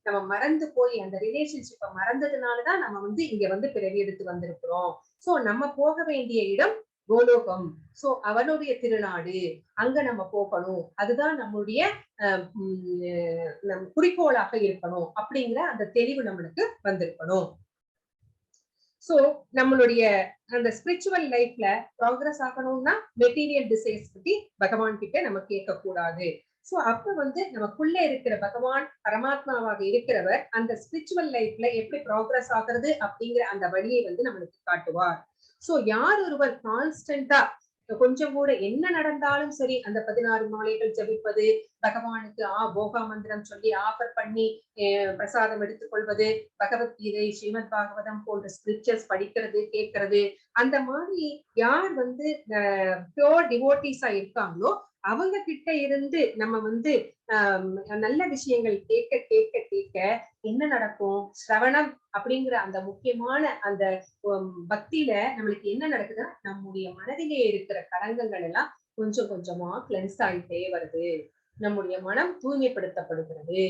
நம்ம மறந்து போய் அந்த ரிலேஷன்ஷிப்பை மறந்ததுனாலதான் நம்ம இங்க பிறவி எடுத்து வந்திருக்கிறோம். சோ நம்ம போக வேண்டிய இடம் கோலோகம். சோ அவனுடைய திருநாடு, அங்க நம்ம போகணும். அதுதான் நம்முடைய குறிக்கோளாக இருக்கணும் அப்படிங்கிற அந்த தெளிவு நம்மளுக்கு வந்திருக்கணும். சோ நம்மளுடைய அந்த ஸ்பிரிச்சுவல் லைஃப்ல ப்ராக்ரஸ் ஆகணும்னா மெட்டீரியல் டிசைர்ஸ் பத்தி பகவான் கிட்ட நம்ம கேட்க கூடாது. சோ அப்ப நமக்குள்ள இருக்கிற பகவான் பரமாத்மாவாக இருக்கிறவர் அந்த ஸ்பிரிச்சுவல் லைஃப்ல எப்படி ப்ராக்ரஸ் ஆகுறது அப்படிங்கிற அந்த வழியை நம்மளுக்கு காட்டுவார். சோ யார் ஒருவர் கான்ஸ்டன்டா கொஞ்சம் கூட என்ன நடந்தாலும் சரி அந்த 16 மாலைகள் ஜபிப்பது, பகவானுக்கு போகா மந்திரம் சொல்லி ஆஃபர் பண்ணி பிரசாதம் எடுத்துக்கொள்வது, பகவத்கீதை ஸ்ரீமத் பாகவதம் போன்ற ஸ்கிரிப்சர்ஸ் படிக்கிறது கேட்கறது, அந்த மாதிரி யார் பியோர் டிவோட்டிஸா இருக்காங்களோ அவங்க கிட்ட இருந்து நம்ம நல்ல விஷயங்கள் கேட்க கேட்க கேட்க என்ன நடக்கும்? சிரவணம் அப்படிங்கிற அந்த முக்கியமான அந்த பக்தியில நம்மளுக்கு என்ன நடக்குதுன்னா நம்முடைய மனதிலே இருக்கிற களங்கங்கள் எல்லாம் கொஞ்சம் கொஞ்சமா கிளென்ஸ் ஆகிட்டே வருது. நம்முடைய மனம் தூய்மைப்படுத்தப்படுகிறது.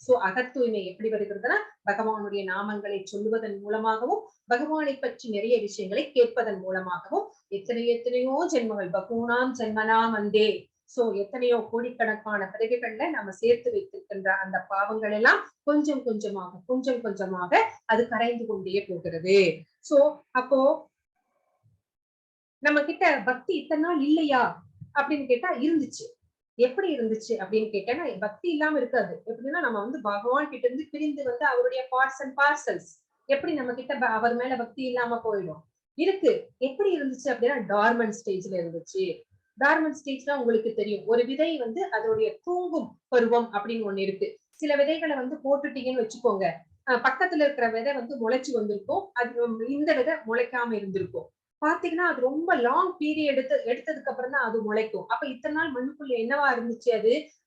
சோ அகத்தூய்மை எப்படி வருகிறதுனா பகவானுடைய நாமங்களை சொல்லுவதன் மூலமாகவும் பகவானை பற்றி நிறைய விஷயங்களை கேட்பதன் மூலமாகவும் எத்தனையோ ஜென்மங்கள் பகூனாம் ஜென்மனாம் அந்தே. சோ எத்தனையோ கோடிக்கணக்கான பிறவிகள்ல நம்ம சேர்த்து வைத்திருக்கின்ற அந்த பாவங்கள் எல்லாம் கொஞ்சம் கொஞ்சமாக அது கரைந்து கொண்டே போகிறது. சோ அப்போ நம்ம கிட்ட பக்தி இத்தனை நாள் இல்லையா அப்படின்னு கேட்டா இருந்துச்சு. எப்படி இருந்துச்சு அப்படின்னு கேட்டேன்னா பக்தி இல்லாம இருக்காது. எப்படின்னா நம்ம பகவான் கிட்ட இருந்து பிரிந்து அவருடைய பார்ட்ஸ் அண்ட் பார்சல்ஸ் எப்படி நம்ம கிட்ட அவர் மேல பக்தி இல்லாம போயிடும். இருக்கு. எப்படி இருந்துச்சு அப்படின்னா டார்மன் ஸ்டேஜ்ல இருந்துச்சு. டார்மன் ஸ்டேஜ்னா உங்களுக்கு தெரியும். ஒரு விதை அதோடைய தூங்கும் பருவம் அப்படின்னு ஒண்ணு இருக்கு. சில விதைகளை போட்டுட்டீங்கன்னு வச்சுக்கோங்க, பக்கத்துல இருக்கிற விதை முளைச்சு வந்திருக்கும், அது இந்த விதை முளைக்காம இருந்திருக்கும். பாத்தீங்கன்னா அது ரொம்ப லாங் பீரியட் எடுத்ததுக்கு அப்புறம் தான் அது முளைக்கும். அப்ப இத்தனை நாள் மண்ணுக்குள்ள என்னவா இருந்துச்சு?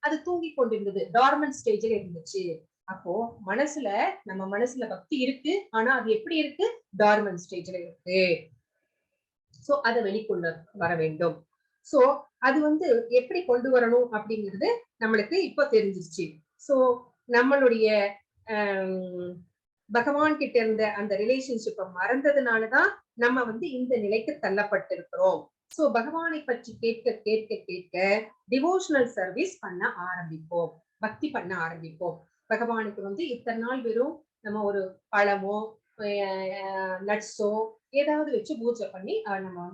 அது தூங்கி கொண்டிருந்தது, டார்மன் ஸ்டேஜ்ல இருந்துச்சு. அப்போ நம்ம மனசுல பக்தி இருக்கு, ஆனா அது எப்படி இருக்கு? டார்மன் ஸ்டேஜ்ல இருக்கு. சோ அதை வெளிக்கொண்டு வர வேண்டும். சோ அது எப்படி கொண்டு வரணும் அப்படிங்கிறது நம்மளுக்கு இப்ப தெரிஞ்சிருச்சு. சோ நம்மளுடைய பகவான் கிட்ட இருந்த அந்த ரிலேஷன்ஷிப்பை மறந்ததுனாலதான் நம்ம இந்த நிலைக்கு தள்ளப்பட்டிருக்கிறோம். சோ பகவானை பற்றி கேட்க கேட்க கேட்க டிவோஷனல் சர்வீஸ் பண்ண ஆரம்பிப்போம், பக்தி பண்ண ஆரம்பிப்போம். பகவானுக்கு இத்தனை நாள் வெறும் நம்ம ஒரு பழமோ நட்ஸோ ஏதாவது வச்சு பூஜை பண்ணி நம்ம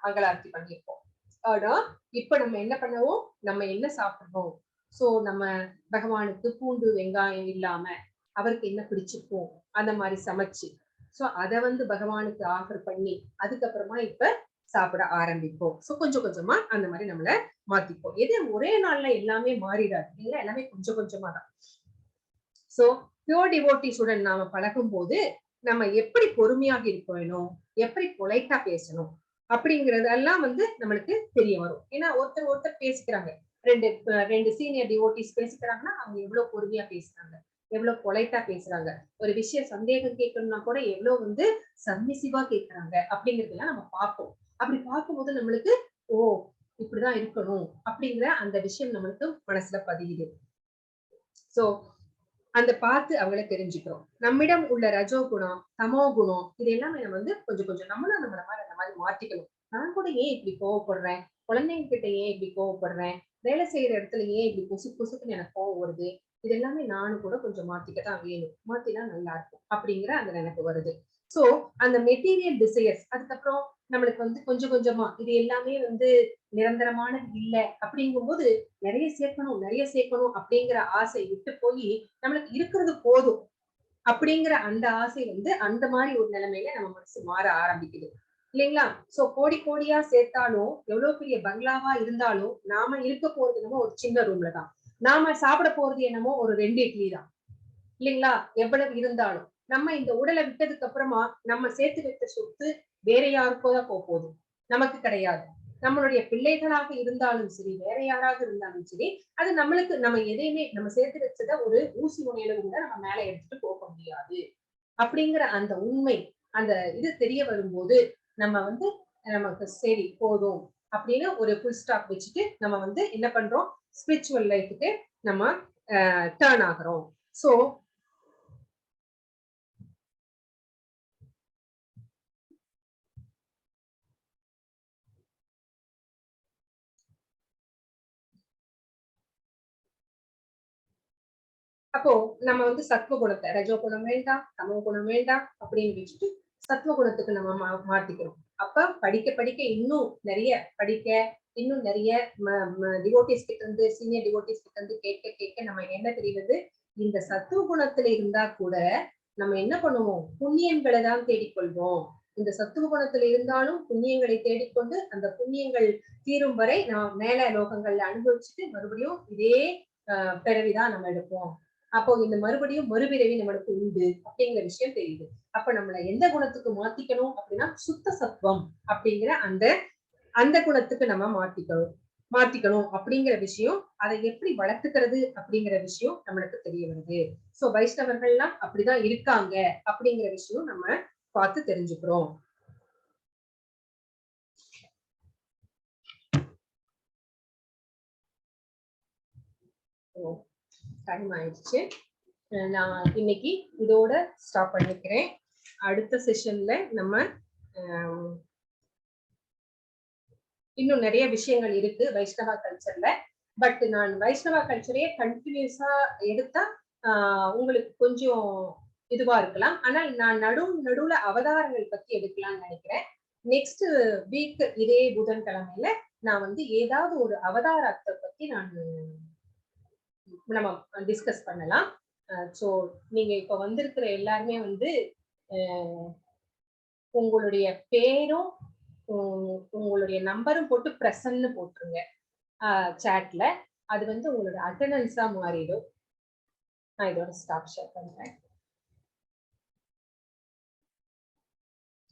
மங்களாரத்தி பண்ணிருப்போம். ஆனா இப்ப நம்ம என்ன பண்ணுவோம்? நம்ம என்ன சாப்பிடுறோம்? சோ நம்ம பகவானுக்கு பூண்டு வெங்காயம் இல்லாம அவருக்கு என்ன பிடிச்சிருக்கும் அந்த மாதிரி சமைச்சு சோ அத பகவானுக்கு ஆஃபர் பண்ணி அதுக்கப்புறமா இப்ப சாப்பிட ஆரம்பிப்போம். சோ கொஞ்சம் கொஞ்சமா அந்த மாதிரி நம்மள மாத்திப்போம். எது ஒரே நாள்ல எல்லாமே மாறிடாது இல்லையா? எல்லாமே கொஞ்சம் கொஞ்சமா தான். சோ பியூர் டிவோட்டிஸுடன் நாம பழகும் போது நம்ம எப்படி பொறுமையாக இருக்க வேணும், எப்படி பொலைட்டா பேசணும் அப்படிங்கறதெல்லாம் நம்மளுக்கு தெரிய வரும். ஏன்னா ஒருத்தர் பேசிக்கிறாங்க, ரெண்டு சீனியர் டிவோட்டிஸ் பேசிக்கிறாங்கன்னா அவங்க எவ்வளவு பொறுமையா பேசுறாங்க, எவ்வளவு பொலைட்டா பேசுறாங்க, ஒரு விஷயம் சந்தேகம் கேட்கணும்னா கூட எவ்வளவு சப்மிசிவா கேட்கறாங்க அப்படிங்கறதெல்லாம் நம்ம பார்ப்போம். அப்படி பார்க்கும்போது நம்மளுக்கு இப்படிதான் இருக்கணும் அப்படிங்கிற அந்த விஷயம் நம்மளுக்கு மனசுல பதியுது. சோ அந்த பார்த்து அவங்கள தெரிஞ்சுக்கிறோம். நம்மிடம் உள்ள ரஜோ குணம், தமோ குணம் இது எல்லாமே நம்ம வந்து கொஞ்சம் கொஞ்சம் நம்மளும் நம்மள மாதிரி அந்த மாதிரி மாத்திக்கணும். நான் கூட ஏன் இப்படி கோவப்படுறேன், குழந்தைங்க கிட்ட ஏன் இப்படி கோவப்படுறேன், வேலை செய்யற இடத்துல ஏன் இப்படி பொசுக்குன்னு எனக்கு கோவம் வருது, இது எல்லாமே நானும் கூட கொஞ்சம் மாத்திக்கத்தான் வேணும். மாத்தினா நல்லா இருக்கும் அப்படிங்கிற அந்த நினைப்பு வருது. சோ அந்த மெட்டீரியல் டிசையர்ஸ் அதுக்கப்புறம் நம்மளுக்கு வந்து கொஞ்சம் கொஞ்சமா இது எல்லாமே வந்து நிரந்தரமானது இல்லை அப்படிங்கும்போது நிறைய சேர்க்கணும் அப்படிங்கிற ஆசை விட்டு போய் நம்மளுக்கு இருக்கிறது போதும் அப்படிங்கிற அந்த ஆசை வந்து அந்த மாதிரி ஒரு நிலைமையில நம்ம மனசு மாற ஆரம்பிக்குது இல்லைங்களா? சோ கோடி கோடியா சேர்த்தாலும் எவ்வளவு பெரிய பங்களாவா இருந்தாலும் நாம இருக்க போறது என்னமோ ஒரு சின்ன ரூம்ல தான். நாம சாப்பிட போறது என்னமோ ஒரு 2 இட்லி தான் இல்லைங்களா? எவ்வளவு இருந்தாலும் நம்ம இந்த உடலை விட்டதுக்கு அப்புறமா நம்ம சேர்த்து வைத்த சொத்து வேற யாருக்கோ தான் போகுது, நமக்கு கிடையாது. நம்மளுடைய பிள்ளைகளாக இருந்தாலும் சரி, வேற யாராக இருந்தாலும் சரி, அது நம்மளுக்கு நம்ம எதையுமே நம்ம சேர்த்து வச்சத ஒரு ஊசி முனையில கூட நம்ம மேல எடுத்துட்டு போக முடியாது அப்படிங்கிற அந்த உண்மை அந்த இது தெரிய வரும்போது நம்ம வந்து நமக்கு சரி போதும் அப்படின்னு ஒரு ஃபுல் ஸ்டாப் வச்சுட்டு நம்ம வந்து என்ன பண்றோம், ஸ்பிரிச்சுவல் லைஃபுக்கு நம்ம டர்ன் ஆகிறோம். சோ அப்போ நம்ம வந்து சத்துவ குணத்தை ரஜோ குணம் வேண்டாம், தமோ குணம் வேண்டாம் அப்படின்னு வச்சுட்டு சத்துவ குணத்துக்கு நம்ம மாத்திக்கிறோம். அப்ப படிக்க படிக்க இன்னும் நிறைய படிக்க, இன்னும் நிறைய டிவோட்டிஸ் கிட்ட இருந்து சீனியர் டிவோட்டிஸ் கிட்ட இருந்து கேட்க கேட்க நம்ம என்ன தெரியுது, இந்த சத்துவ குணத்துல இருந்தா கூட நம்ம என்ன பண்ணுவோம், புண்ணியங்களை தான் தேடிக்கொள்வோம். இந்த சத்துவ குணத்துல இருந்தாலும் புண்ணியங்களை தேடிக்கொண்டு அந்த புண்ணியங்கள் தீரும் வரை நாம் மேல லோகங்கள்ல அனுபவிச்சுட்டு மறுபடியும் இதே பிறவிதான் நம்ம எடுப்போம். அப்போ இந்த மறுபடியும் மறுபிறவி நம்மளுக்கு உண்டு அப்படிங்கிற விஷயம் தெரியுது. அப்ப நம்மள எந்த குணத்துக்கு மாத்திக்கணும் அப்படின்னா சுத்த சத்துவம் அப்படிங்கிற அந்த குணத்துக்கு நம்ம மாத்திக்கணும் அப்படிங்கிற விஷயம், அதை எப்படி வளர்த்துக்கிறது அப்படிங்கிற விஷயம் நம்மளுக்கு தெரிய வருது. சோ வைஷ்ணவர்கள்லாம் அப்படிதான் இருக்காங்க அப்படிங்கிற விஷயம் நம்ம பார்த்து தெரிஞ்சுக்கிறோம். டைம் ஆயிடுச்சு. நான் இன்னைக்கு இதோட ஸ்டாப் பண்ணிக்கிறேன். அடுத்த செஷன்ல நம்ம இன்னும் நிறைய விஷயங்கள் இருக்கு வைஷ்ணவா கல்ச்சர்ல. பட் நான் வைஷ்ணவா கல்ச்சரையே கண்டினியூஸா எடுத்தா உங்களுக்கு கொஞ்சம் இதுவா இருக்கலாம். ஆனால் நான் நடுவுல அவதாரங்கள் பத்தி எடுக்கலாம்னு நினைக்கிறேன். நெக்ஸ்ட் வீக் இதே புதன்கிழமையில நான் வந்து ஏதாவது ஒரு அவதாரத்தை பத்தி நம்ம டிஸ்கஸ் பண்ணலாம். ஸோ நீங்க இப்ப வந்திருக்கிற எல்லாருமே வந்து உங்களுடைய பேரும் உங்களுடைய நம்பரும் போட்டு பிரசன்னு போட்டுருங்க சாட்ல. அது வந்து உங்களோட அட்டெண்டன்ஸா மாறிடும். நான் இதோட ஸ்டாப் ஷேர் பண்றேன்.